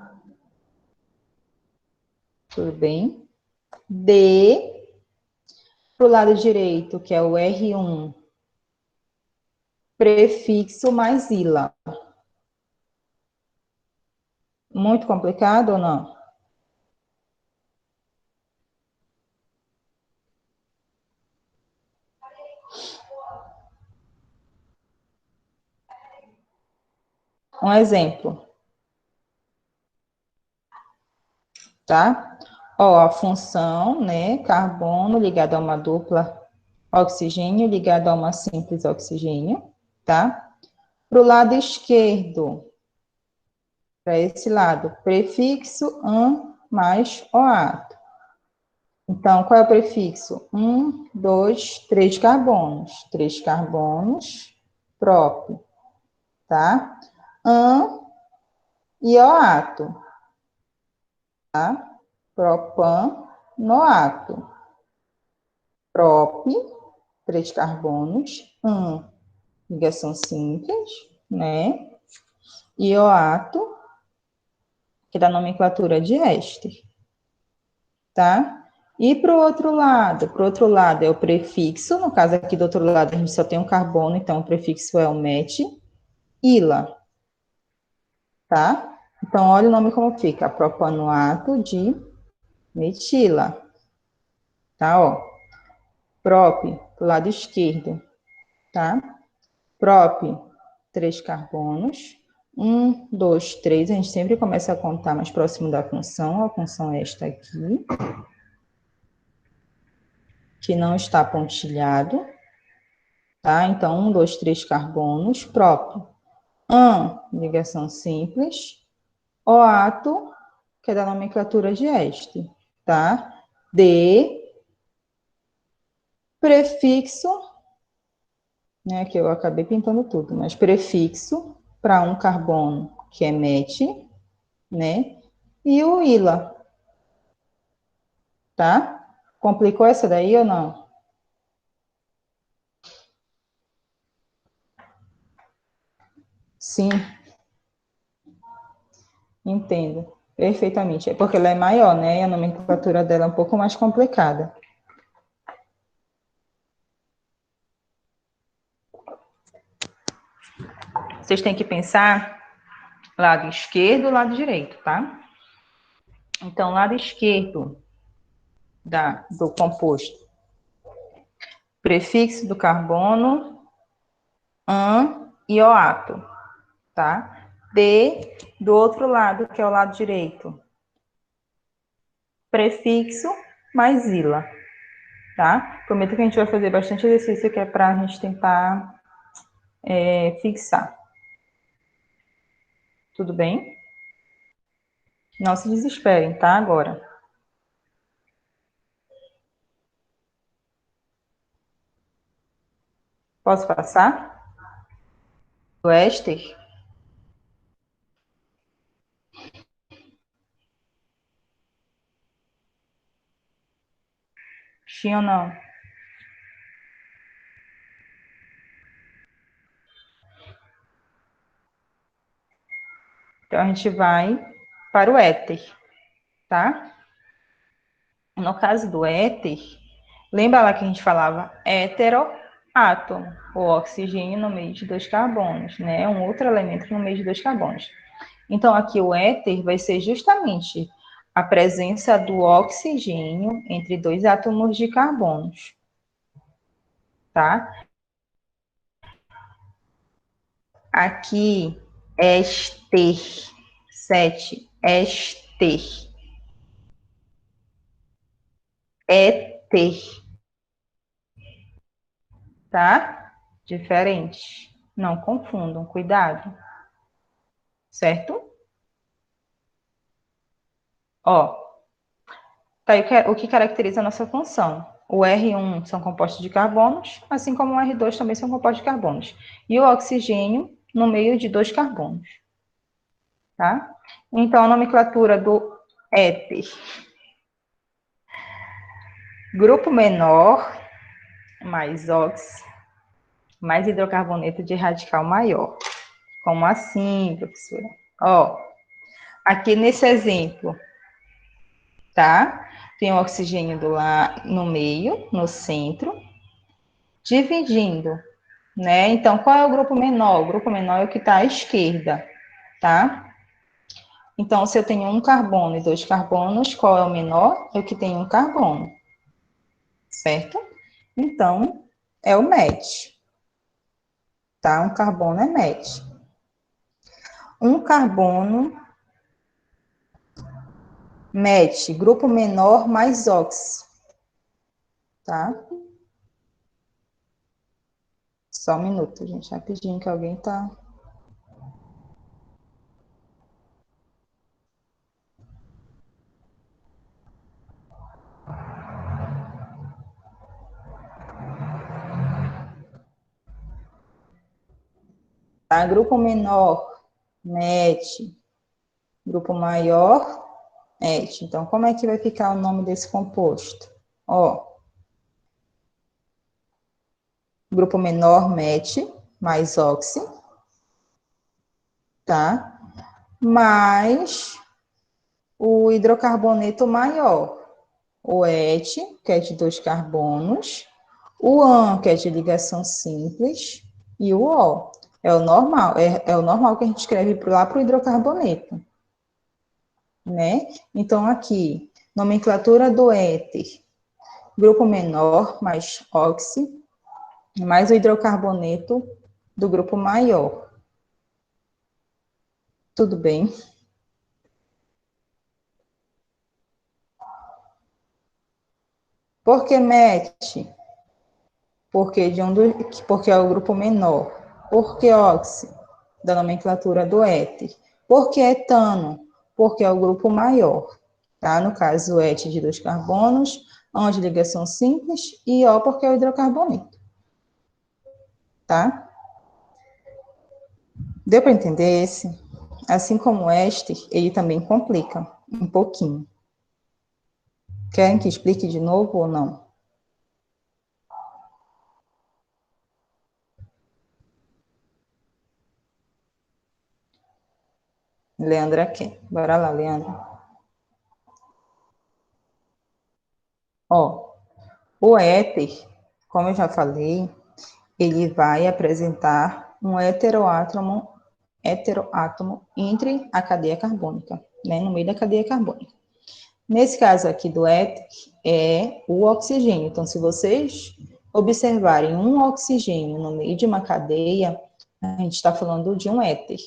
Tudo bem? D, para o lado direito, que é o R1, prefixo mais ila. Muito complicado ou não? Um exemplo, tá? Ó, a função, né, carbono ligado a uma dupla oxigênio ligado a uma simples oxigênio, tá? Para o lado esquerdo, para esse lado, prefixo an mais oato. Então, qual é o prefixo? 1, 2, 3 carbonos. 3 carbonos próprio, tá? An e oato, tá? Propanoato. Prop, 3 carbonos, ligação simples, né? E oato, que é da nomenclatura de éster, tá? E para o outro lado é o prefixo, no caso aqui do outro lado a gente só tem um carbono, então o prefixo é o met, ila, tá? Então, olha o nome como fica, propanoato de metila, tá? Ó, prop, do lado esquerdo, tá? Prop, 3 carbonos, 1, 2, 3, a gente sempre começa a contar mais próximo da função, a função é esta aqui, que não está pontilhado, tá? Então, 1, 2, 3 carbonos, próprio. Ligação simples. Oato, que é da nomenclatura de éster, tá? D, prefixo, né, que eu acabei pintando tudo, mas prefixo para um carbono, que é met, né? E o ila, tá? Complicou essa daí ou não? Sim, entendo. Perfeitamente. É porque ela é maior, né? E a nomenclatura dela é um pouco mais complicada. Vocês têm que pensar lado esquerdo e lado direito, tá? Então, lado esquerdo do composto, prefixo do carbono, an e oato, tá? D do outro lado, que é o lado direito. prefixo mais ila, tá? Prometo que a gente vai fazer bastante exercício que é para a gente tentar fixar. Tudo bem? Não se desesperem, tá? Agora. Posso passar? O éster? Sim ou não? Então, a gente vai para o éter, tá? No caso do éter, lembra lá que a gente falava heteroátomo, o oxigênio no meio de dois carbonos, né? Um outro elemento no meio de dois carbonos. Então, aqui o éter vai ser justamente a presença do oxigênio entre dois átomos de carbonos, tá? Aqui, éster, 7, éster, éter, tá? Diferente. Não confundam, cuidado, certo? Ó, tá aí o que caracteriza a nossa função. O R1 são compostos de carbonos, assim como o R2 também são compostos de carbonos. E o oxigênio no meio de dois carbonos, tá? Então, a nomenclatura do éter. Grupo menor, mais ox, mais hidrocarboneto de radical maior. Como assim, professora? Ó, aqui nesse exemplo, tá? Tem o oxigênio no meio, no centro, dividindo, né? Então, qual é o grupo menor? O grupo menor é o que está à esquerda, tá? Então, se eu tenho um carbono e dois carbonos, qual é o menor? É o que tem um carbono, certo? Então, é o match, tá? Um carbono é match. Um carbono match, grupo menor mais ox, tá? Só um minuto, gente, rapidinho que alguém tá. Tá? Grupo menor, MET. Grupo maior, ET. Então, como é que vai ficar o nome desse composto? Ó, grupo menor, MET, mais oxi, tá? Mais o hidrocarboneto maior, o ET, que é de dois carbonos, o AN, que é de ligação simples, e o O. É o normal que a gente escreve lá para o hidrocarboneto, né? Então, aqui, nomenclatura do éter, grupo menor, mais oxi, mais o hidrocarboneto do grupo maior. Tudo bem? Por que MET? Porque é o grupo menor. Por que oxi? Da nomenclatura do éter. Por que etano? Porque é o grupo maior. Tá? No caso, o ET de dois carbonos, onde ligação simples, e O porque é o hidrocarboneto. Tá? Deu para entender esse? Assim como o éster, ele também complica um pouquinho. Querem que explique de novo ou não? Leandra quer. Bora lá, Leandra. Ó, o éter, como eu já falei, ele vai apresentar um heteroátomo entre a cadeia carbônica, né, no meio da cadeia carbônica. Nesse caso aqui do éter, é o oxigênio. Então, se vocês observarem um oxigênio no meio de uma cadeia, a gente está falando de um éter,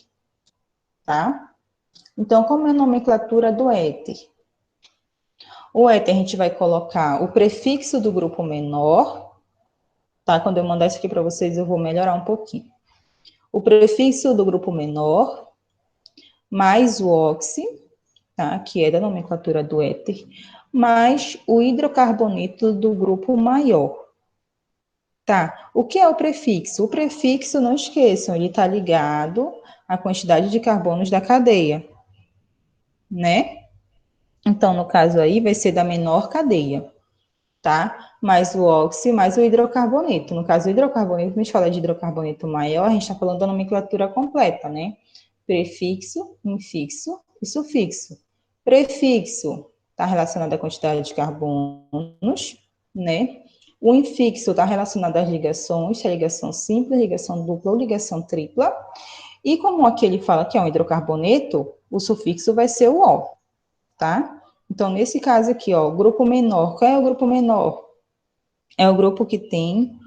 tá? Então, como é a nomenclatura do éter? O éter a gente vai colocar o prefixo do grupo menor, tá? Quando eu mandar isso aqui para vocês, eu vou melhorar um pouquinho. O prefixo do grupo menor, mais o oxi, tá? Que é da nomenclatura do éter, mais o hidrocarboneto do grupo maior. Tá, o que é o prefixo? O prefixo, não esqueçam, ele está ligado à quantidade de carbonos da cadeia, né? Então, no caso aí, vai ser da menor cadeia, tá? Mais o óxido, mais o hidrocarboneto. No caso, o hidrocarboneto, quando a gente fala de hidrocarboneto maior, a gente está falando da nomenclatura completa, né? Prefixo, infixo e sufixo. Prefixo está relacionado à quantidade de carbonos, né? O infixo está relacionado às ligações, se é ligação simples, ligação dupla ou ligação tripla. E como aqui ele fala que é um hidrocarboneto, o sufixo vai ser o O, tá? Então, nesse caso aqui, ó, grupo menor. Qual é o grupo menor? É o grupo que tem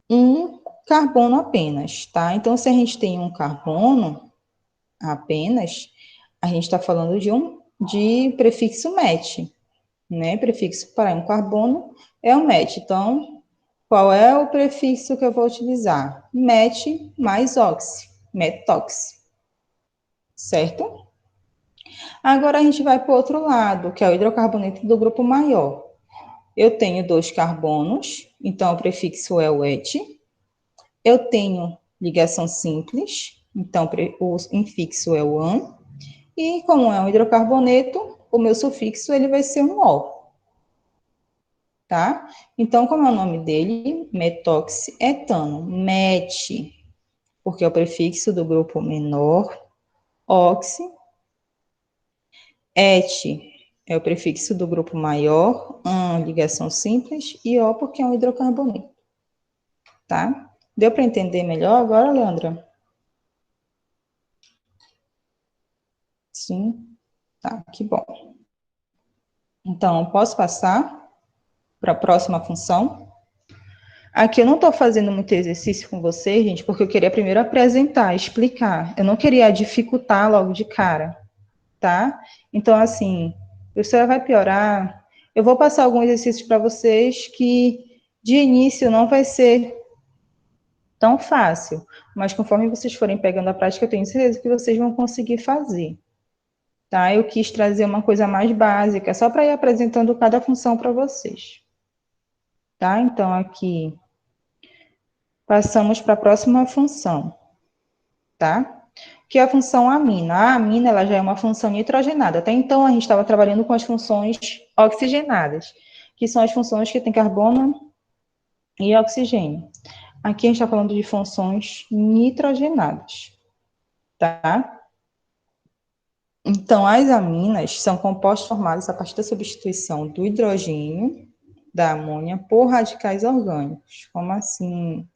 um carbono apenas, tá? Então, se a gente tem um carbono apenas, a gente está falando de prefixo met, né? Prefixo para um carbono é o met. Então, qual é o prefixo que eu vou utilizar? Met mais oxi, metox, certo? Agora a gente vai para o outro lado, que é o hidrocarboneto do grupo maior. Eu tenho 2 carbonos, então o prefixo é o et. Eu tenho ligação simples, então o infixo é o an. E como é um hidrocarboneto, o meu sufixo ele vai ser um ol, tá? Então, como é o nome dele? Metoxetano, met, porque é o prefixo do grupo menor, oxi, et é o prefixo do grupo maior, an, ligação simples, e o porque é um hidrocarboneto, tá? Deu para entender melhor agora, Leandra? Sim? Tá, que bom. Então, posso passar para a próxima função? Aqui eu não estou fazendo muito exercício com vocês, gente, porque eu queria primeiro apresentar, explicar. Eu não queria dificultar logo de cara, tá? Então, assim, a professora vai piorar. Eu vou passar alguns exercícios para vocês que, de início, não vai ser tão fácil, mas conforme vocês forem pegando a prática, eu tenho certeza que vocês vão conseguir fazer, tá? Eu quis trazer uma coisa mais básica, só para ir apresentando cada função para vocês, tá? Então, aqui, passamos para a próxima função, tá? Que é a função amina. A amina, ela já é uma função nitrogenada. Até então, a gente estava trabalhando com as funções oxigenadas, que são as funções que têm carbono e oxigênio. Aqui a gente está falando de funções nitrogenadas, tá? Então, as aminas são compostos formados a partir da substituição do hidrogênio, da amônia, por radicais orgânicos. Como assim?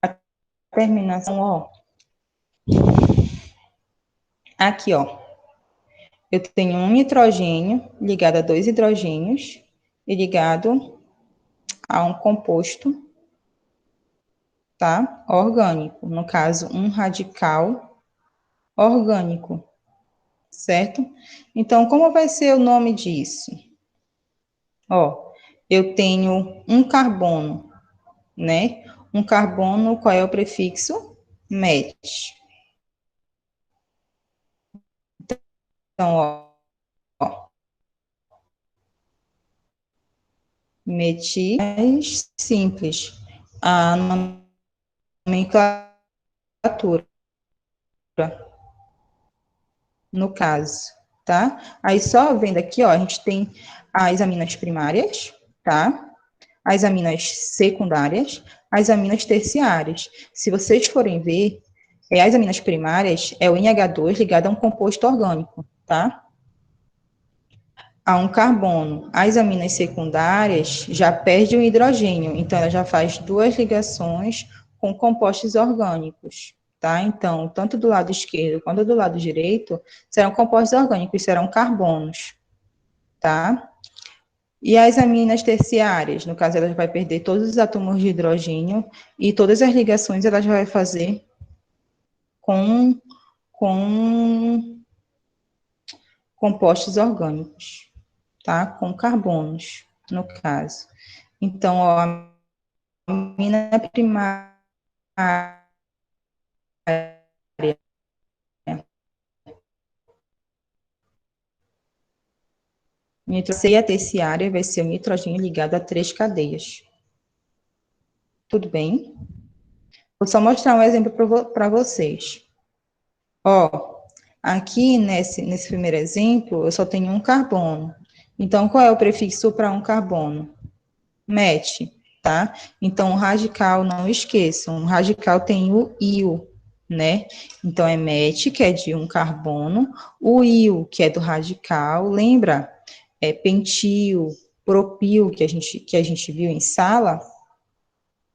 A terminação, ó. Aqui, ó. Eu tenho um nitrogênio ligado a 2 hidrogênios e ligado a um composto, tá? Orgânico. No caso, um radical orgânico, certo? Então, como vai ser o nome disso? Ó, eu tenho um carbono, né? Um carbono, qual é o prefixo? Met. Então, ó meti mais simples. A nomenclatura, no caso, tá? Aí só vendo aqui, ó, a gente tem as aminas primárias, tá? As aminas secundárias, as aminas terciárias. Se vocês forem ver, as aminas primárias é o NH2 ligado a um composto orgânico, tá? A um carbono. As aminas secundárias já perdem o hidrogênio, então ela já faz 2 ligações com compostos orgânicos, tá? Então, tanto do lado esquerdo quanto do lado direito serão compostos orgânicos, serão carbonos, tá? E as aminas terciárias, no caso, ela vai perder todos os átomos de hidrogênio e todas as ligações ela já vai fazer com, com compostos orgânicos, tá? Com carbonos, no caso. Então, ó, a amina primária e a terciária vai ser o nitrogênio ligado a 3 cadeias. Tudo bem? Vou só mostrar um exemplo para vocês. Ó, aqui nesse primeiro exemplo, eu só tenho um carbono. Então, qual é o prefixo para um carbono? Met, tá? Então, o radical, não esqueçam, o radical tem o íon, né? Então, é met, que é de um carbono, o íon, que é do radical, lembra? É pentil, propil, que a gente viu em sala.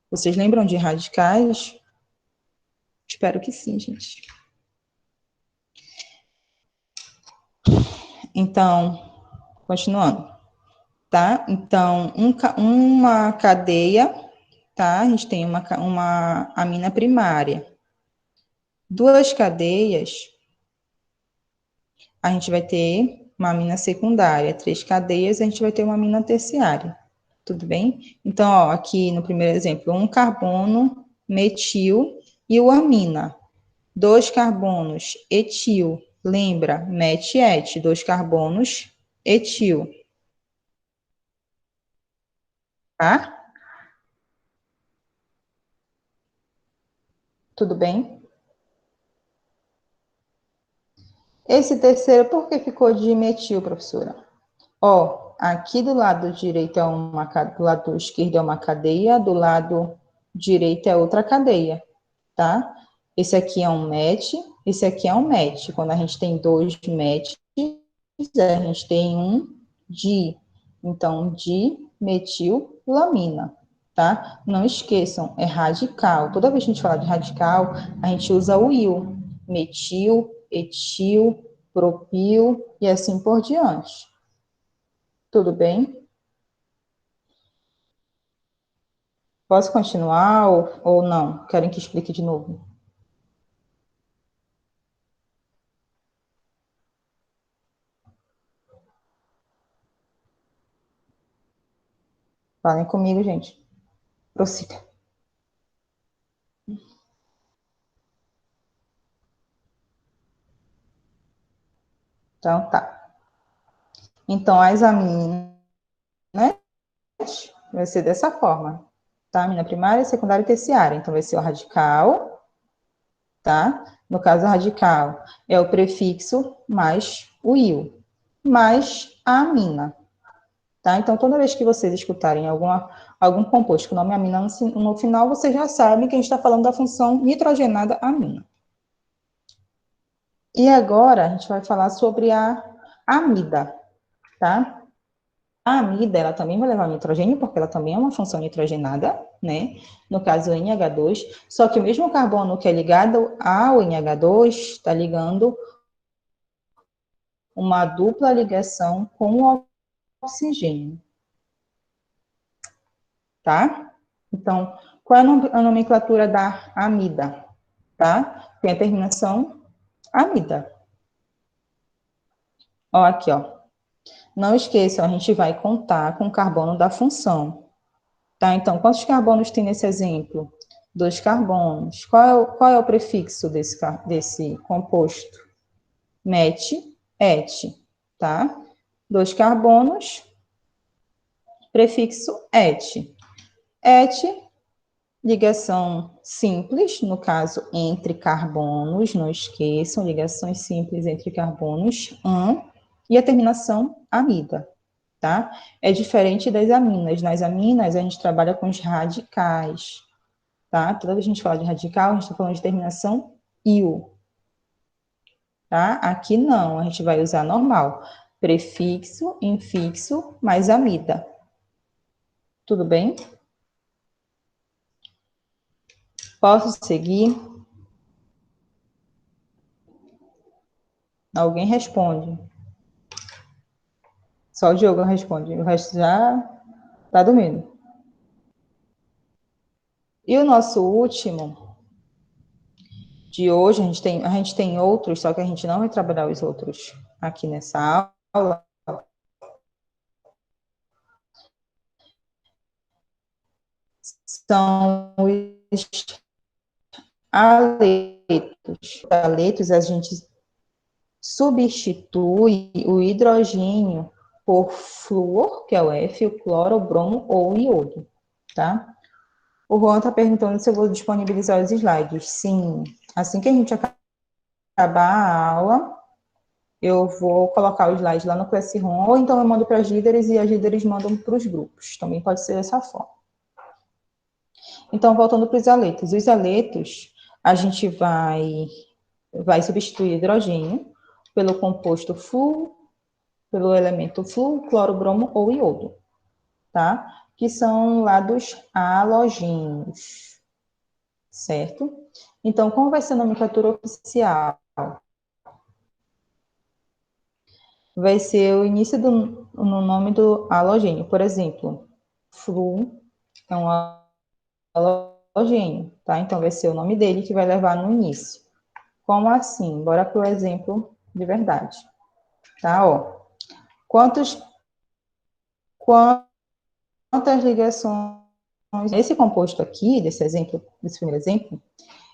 Vocês lembram de radicais? Espero que sim, gente. Então, continuando, tá? Então, uma cadeia, tá? A gente tem uma amina primária. Duas cadeias, a gente vai ter uma amina secundária. Três cadeias, a gente vai ter uma amina terciária. Tudo bem? Então, ó, aqui no primeiro exemplo, um carbono, metil e o amina. Dois carbonos, etil. Lembra? Met-et, dois carbonos, etil. Tá? Tudo bem? Esse terceiro, por que ficou de metil, professora? Ó, aqui do lado direito do lado esquerdo é uma cadeia, do lado direito é outra cadeia, tá? Esse aqui é um met, esse aqui é um met. Quando a gente tem dois met, a gente tem um di. Então, dimetilamina, tá? Não esqueçam, é radical. Toda vez que a gente fala de radical, a gente usa o il. Metil, etil, propil e assim por diante. Tudo bem? Posso continuar ou não? Querem que explique de novo? Falem comigo, gente. Prossiga. Então, tá. Então, as aminas, né? Vai ser dessa forma, tá? Amina primária, secundária e terciária. Então, vai ser o radical, tá? No caso, o radical é o prefixo mais o il, mais a amina, tá? Então, toda vez que vocês escutarem algum composto com o nome amina no final, vocês já sabem que a gente está falando da função nitrogenada amina. E agora, a gente vai falar sobre a amida, tá? A amida, ela também vai levar nitrogênio, porque ela também é uma função nitrogenada, né? No caso, o NH2. Só que o mesmo carbono que é ligado ao NH2 está ligando uma dupla ligação com o oxigênio, tá? Então, qual é a nomenclatura da amida, tá? Tem a terminação amida. Ó, aqui, ó. Não esqueçam, a gente vai contar com o carbono da função. Tá, então, quantos carbonos tem nesse exemplo? 2 carbonos. Qual é o prefixo desse composto? Met, et, tá? 2 carbonos, prefixo et. Et, ligação simples, no caso, entre carbonos, não esqueçam, ligações simples entre carbonos, e a terminação amida, tá? É diferente das aminas. Nas aminas, a gente trabalha com os radicais, tá? Toda vez que a gente fala de radical, a gente está falando de terminação il, tá? Aqui não, a gente vai usar normal. Prefixo, infixo, mais amida. Tudo bem? Posso seguir? Alguém responde. Só o Diogo responde, o resto já tá dormindo. E o nosso último, de hoje, a gente tem outros, só que a gente não vai trabalhar os outros aqui nessa aula. São os aletos. Aletos, a gente substitui o hidrogênio por flúor, que é o F, o cloro, o bromo ou o iodo, tá? O Juan está perguntando se eu vou disponibilizar os slides. Sim, assim que a gente acabar a aula, eu vou colocar os slides lá no Classroom, ou então eu mando para as líderes e as líderes mandam para os grupos. Também pode ser dessa forma. Então, voltando para os aletos. Os aletos, a gente vai substituir hidrogênio pelo composto flúor, pelo elemento flúor, cloro, bromo ou iodo, tá? Que são lá dos halogênios, certo? Então, como vai ser a nomenclatura oficial? Vai ser o início no nome do halogênio. Por exemplo, flúor é um halogênio, tá? Então, vai ser o nome dele que vai levar no início. Como assim? Bora para o exemplo de verdade, tá? Ó, quantas ligações... Esse composto aqui, desse exemplo, desse primeiro exemplo,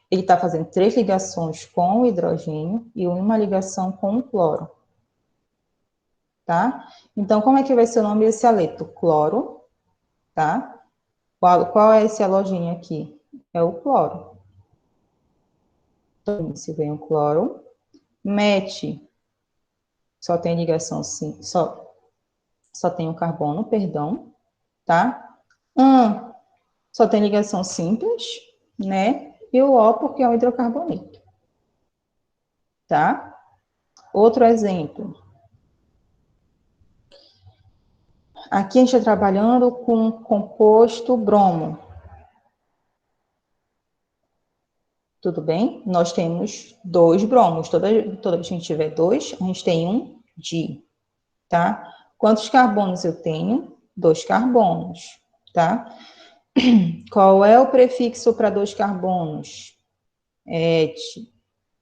ele está fazendo 3 ligações com o hidrogênio e uma ligação com o cloro, tá? Então, como é que vai ser o nome desse aleto? Cloro, tá? Qual é esse halogênio aqui? É o cloro. Então, se vem o cloro, met, só tem ligação sim, só tem o carbono, perdão, tá? Só tem ligação simples, né? E o O porque é um hidrocarboneto, tá? Outro exemplo. Aqui a gente está trabalhando com composto bromo. Tudo bem? Nós temos 2 bromos. Toda vez que a gente tiver 2, a gente tem um di, tá? Quantos carbonos eu tenho? 2 carbonos, tá? Qual é o prefixo para 2 carbonos? Et,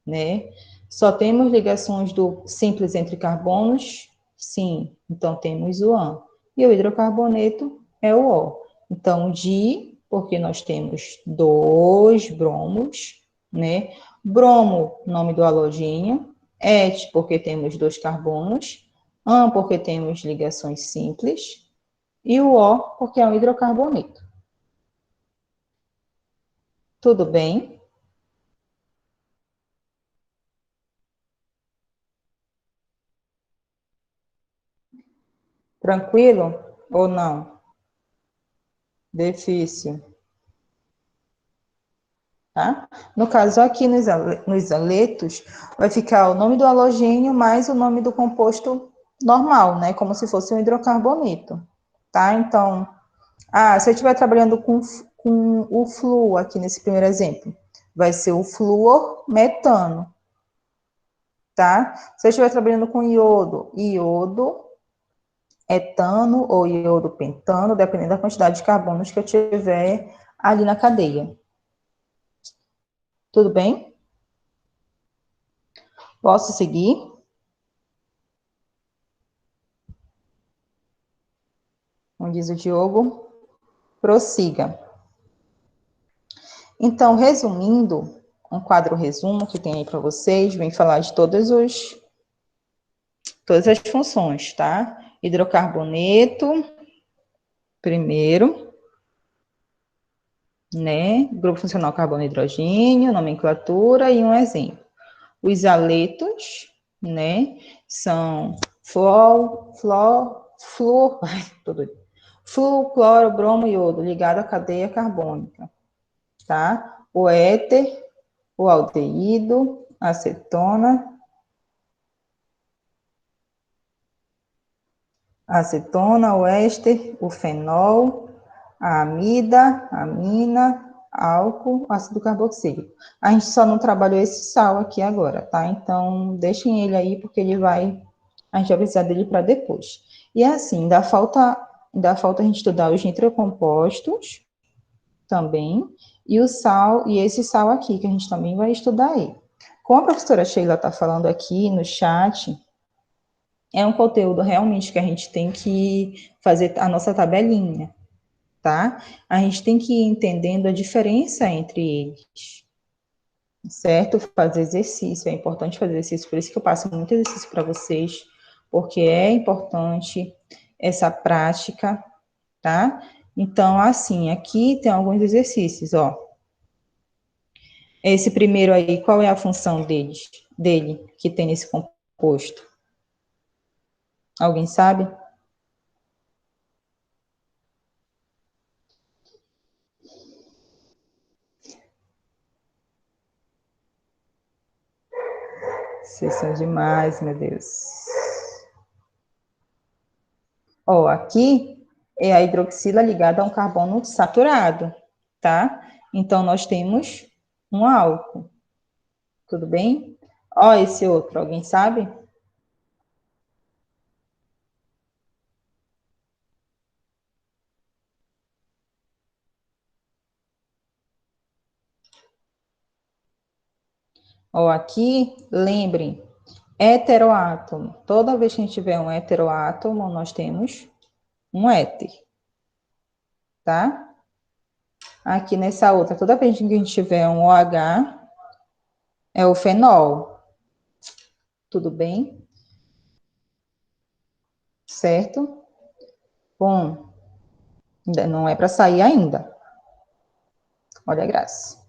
né? Só temos ligações do simples entre carbonos? Sim. Então, temos o AN. E o hidrocarboneto é o O. Então, di, porque nós temos 2 bromos, né? Bromo, nome do halogênio. Et, porque temos 2 carbonos. AN, porque temos ligações simples. E o O, porque é um hidrocarboneto. Tudo bem? Tranquilo ou não? Difícil, tá? No caso aqui nos aletos, vai ficar o nome do halogênio mais o nome do composto normal, né? Como se fosse um hidrocarboneto, tá? Então, se eu estiver trabalhando com o flúor aqui nesse primeiro exemplo, vai ser o flúor metano, tá? Se eu estiver trabalhando com iodo etano ou iodo pentano, dependendo da quantidade de carbonos que eu tiver ali na cadeia. Tudo bem? Posso seguir? Como diz o Diogo, prossiga. Então, resumindo, um quadro resumo que tem aí para vocês, vem falar de todas as funções, tá? Hidrocarboneto, primeiro, né? Grupo funcional carbono e hidrogênio, nomenclatura e um exemplo. Os aletos, né? São flúor, cloro, bromo e iodo, ligado à cadeia carbônica, tá? O éter, o aldeído, acetona, o éster, o fenol, a amida, amina, álcool, ácido carboxílico. A gente só não trabalhou esse sal aqui agora, tá? Então, deixem ele aí, porque a gente vai precisar dele para depois. E assim, ainda falta a gente estudar os nitrocompostos também, E o sal, e esse sal aqui, que a gente também vai estudar aí. Como a professora Sheila está falando aqui no chat, é um conteúdo realmente que a gente tem que fazer a nossa tabelinha, tá? A gente tem que ir entendendo a diferença entre eles, certo? Fazer exercício, é importante fazer exercício, por isso que eu passo muito exercício para vocês, porque é importante essa prática, tá? Então, assim, aqui tem alguns exercícios, ó. Esse primeiro aí, qual é a função dele que tem nesse composto? Alguém sabe? Vocês são demais, meu Deus. Ó, aqui é a hidroxila ligada a um carbono saturado, tá? Então, nós temos um álcool, tudo bem? Ó, esse outro, alguém sabe? Ó, aqui, lembrem, heteroátomo. Toda vez que a gente tiver um heteroátomo, nós temos um éter, tá? Aqui nessa outra, toda vez que a gente tiver um OH, é o fenol, tudo bem? Certo? Bom, não é para sair ainda. Olha a graça.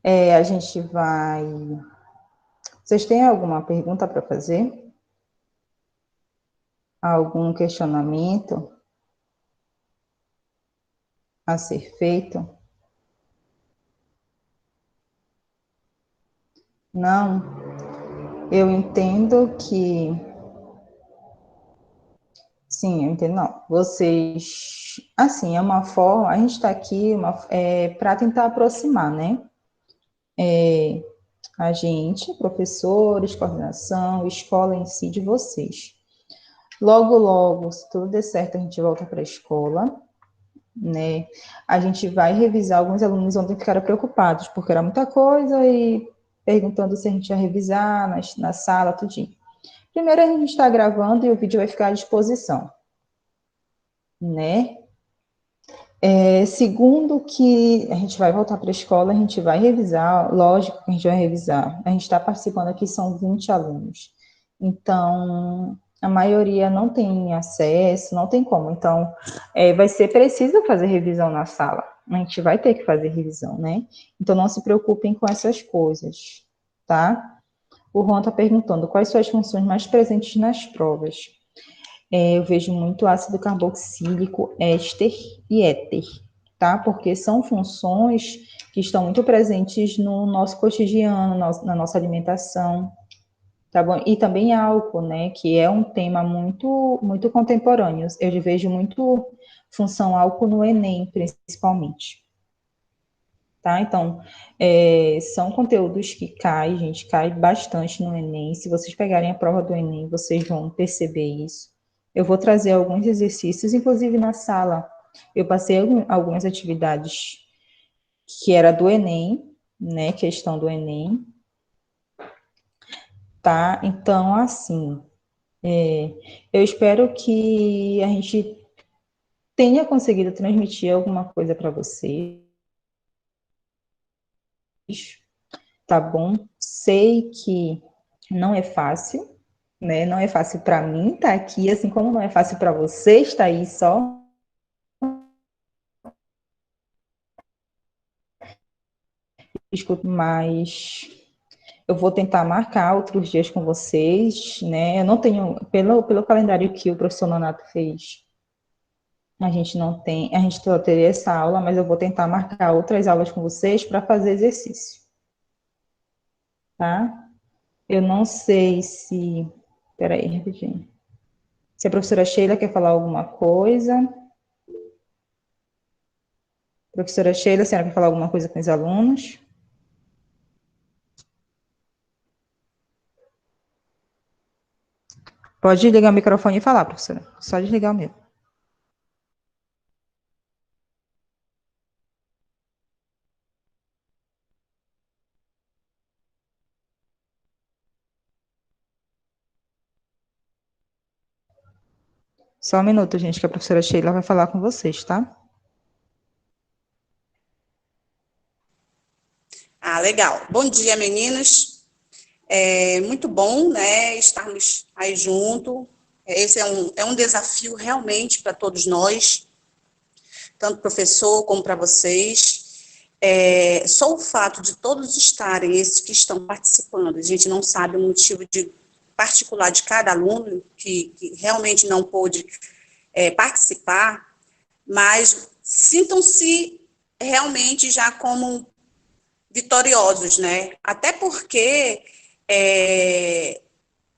A gente vai. Vocês têm alguma pergunta para fazer? Algum questionamento a ser feito? Não? Eu entendo que. Sim, eu entendo. Não. Vocês. Assim, é uma forma. A gente está aqui para tentar aproximar, né? A gente, professores, coordenação, escola em si de vocês. Logo, logo, se tudo der certo, a gente volta para a escola, né? A gente vai revisar, alguns alunos ontem ficaram preocupados, porque era muita coisa e perguntando se a gente ia revisar na sala, tudinho. Primeiro, a gente está gravando e o vídeo vai ficar à disposição, né? Segundo, que a gente vai voltar para a escola, a gente vai revisar, lógico que a gente vai revisar. A gente está participando aqui, são 20 alunos. Então, a maioria não tem acesso, não tem como. Então, vai ser preciso fazer revisão na sala. A gente vai ter que fazer revisão, né? Então, não se preocupem com essas coisas, tá? O Ron está perguntando quais são as funções mais presentes nas provas. Eu vejo muito ácido carboxílico, éster e éter, tá? Porque são funções que estão muito presentes no nosso cotidiano, na nossa alimentação, tá bom? E também álcool, né? Que é um tema muito, muito contemporâneo. Eu vejo muito função álcool no Enem, principalmente. Tá? Então, são conteúdos que caem, gente, cai bastante no Enem. Se vocês pegarem a prova do Enem, vocês vão perceber isso. Eu vou trazer alguns exercícios, inclusive na sala. Eu passei algumas atividades que era do Enem, né? Questão do Enem, tá? Então, assim, eu espero que a gente tenha conseguido transmitir alguma coisa para vocês, tá bom? Sei que não é fácil, né? Não é fácil para mim estar aqui, assim como não é fácil para você estar aí só. Desculpe, mas eu vou tentar marcar outros dias com vocês, né? Eu não tenho, pelo calendário que o professor Nonato fez, a gente não tem, a gente só teria essa aula, mas eu vou tentar marcar outras aulas com vocês para fazer exercício, tá? Eu não sei se. Peraí, rapidinho. Se a professora Sheila quer falar alguma coisa. Professora Sheila, a senhora quer falar alguma coisa com os alunos? Pode ligar o microfone e falar, professora. Só desligar o meu. Só um minuto, gente, que a professora Sheila vai falar com vocês, tá? Ah, legal. Bom dia, meninos. É muito bom, né, estarmos aí junto. Esse é um desafio realmente para todos nós, tanto professor como para vocês. Só o fato de todos estarem, esses que estão participando, a gente não sabe o motivo particular de cada aluno que realmente não pôde participar, mas sintam-se realmente já como vitoriosos, né? Até porque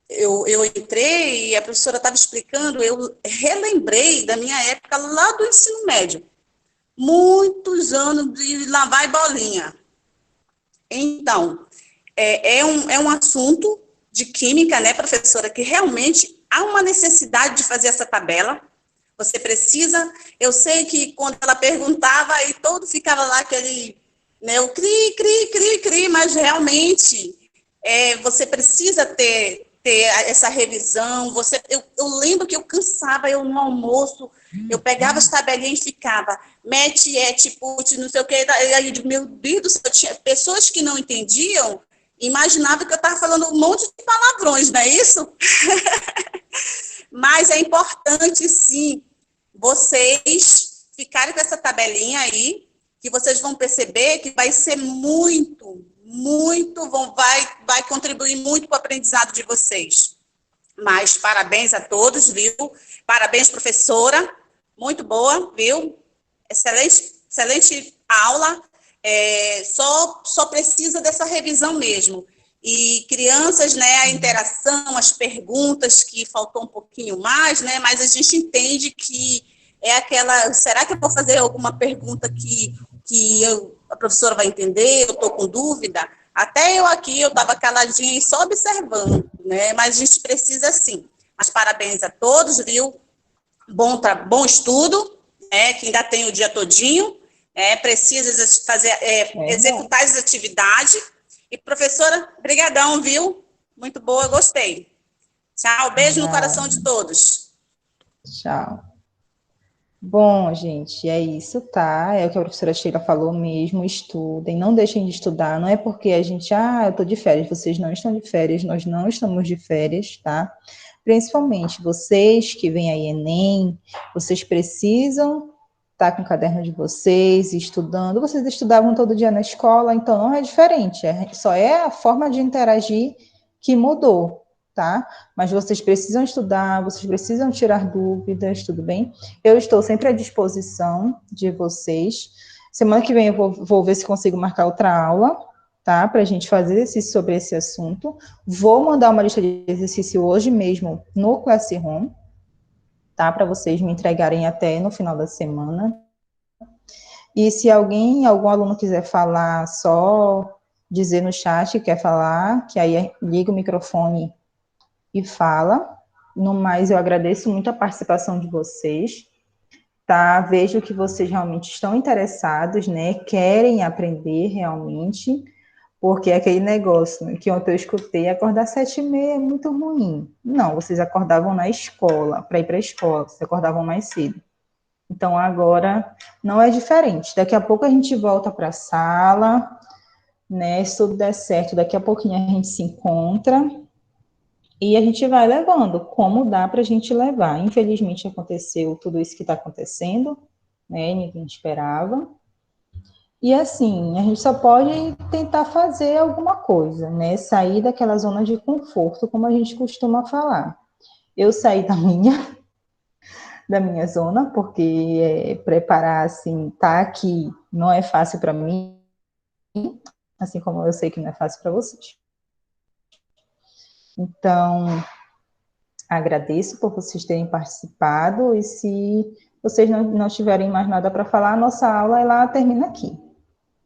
eu entrei e a professora estava explicando, eu relembrei da minha época lá do ensino médio. Muitos anos de lá vai bolinha. Então, é um assunto de química, né, professora, que realmente há uma necessidade de fazer essa tabela. Você precisa, eu sei que quando ela perguntava, aí todo ficava lá aquele, né, o cri, cri, cri, cri, mas realmente você precisa ter essa revisão. Eu lembro que eu cansava, eu no almoço, eu pegava as tabelinhas e ficava, mete, put, não sei o que, e aí, meu Deus do céu, tinha pessoas que não entendiam, imaginavam que eu estava falando um monte de palavrões, não é isso? Mas é importante, sim, vocês ficarem com essa tabelinha aí, que vocês vão perceber que vai ser vai contribuir muito para o aprendizado de vocês. Mas parabéns a todos, viu? Parabéns, professora. Muito boa, viu? Excelente aula. Só precisa dessa revisão mesmo. E crianças, né, a interação, as perguntas que faltou um pouquinho mais, né, mas a gente entende que é aquela, será que eu vou fazer alguma pergunta a professora vai entender, eu estou com dúvida? Até eu aqui, eu estava caladinha e só observando, né, mas a gente precisa sim. Mas parabéns a todos, viu? Bom estudo, né, que ainda tem o dia todinho, precisa executar as atividades. E, professora, brigadão, viu? Muito boa, gostei. Tchau, beijo no coração de todos. Tchau. Bom, gente, é isso, tá? É o que a professora Sheila falou mesmo, estudem, não deixem de estudar, não é porque a gente, eu tô de férias, vocês não estão de férias, nós não estamos de férias, tá? Principalmente vocês que vêm aí Enem, vocês precisam estar com o caderno de vocês, estudando, vocês estudavam todo dia na escola, então não é diferente, só é a forma de interagir que mudou, tá? Mas vocês precisam estudar, vocês precisam tirar dúvidas, tudo bem? Eu estou sempre à disposição de vocês. Semana que vem eu vou ver se consigo marcar outra aula, tá? Para a gente fazer exercício sobre esse assunto. Vou mandar uma lista de exercício hoje mesmo no Classroom, tá? Para vocês me entregarem até no final da semana. E se algum aluno quiser falar, só dizer no chat que quer falar, que aí liga o microfone e fala. No mais, eu agradeço muito a participação de vocês, tá? Vejo que vocês realmente estão interessados, né? Querem aprender realmente, porque é aquele negócio, né, que ontem eu escutei, acordar 7h30 é muito ruim. Não, vocês acordavam na escola, para ir para a escola, vocês acordavam mais cedo. Então, agora não é diferente. Daqui a pouco a gente volta para a sala, né? Se tudo der certo, daqui a pouquinho a gente se encontra e a gente vai levando, como dá para a gente levar. Infelizmente aconteceu tudo isso que está acontecendo, né? Ninguém esperava. E assim, a gente só pode tentar fazer alguma coisa, né? Sair daquela zona de conforto, como a gente costuma falar. Eu saí da minha zona, porque preparar assim, tá aqui não é fácil para mim, assim como eu sei que não é fácil para vocês. Então, agradeço por vocês terem participado e se vocês não tiverem mais nada para falar, a nossa aula ela termina aqui.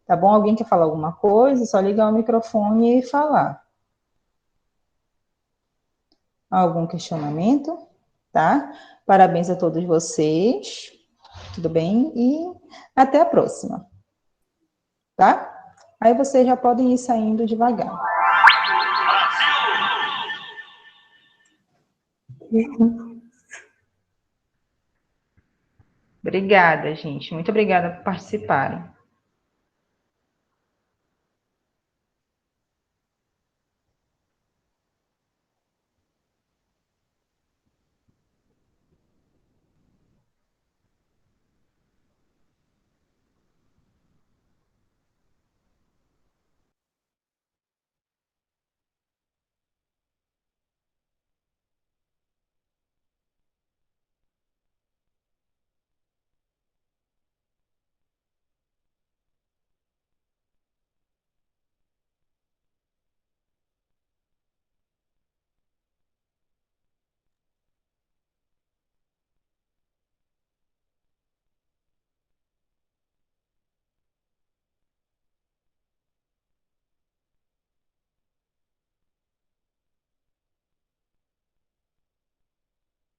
Tá bom? Alguém quer falar alguma coisa? Só ligar o microfone e falar. Algum questionamento? Tá? Parabéns a todos vocês. Tudo bem? E até a próxima. Tá? Aí vocês já podem ir saindo devagar. Obrigada, gente. Muito obrigada por participarem.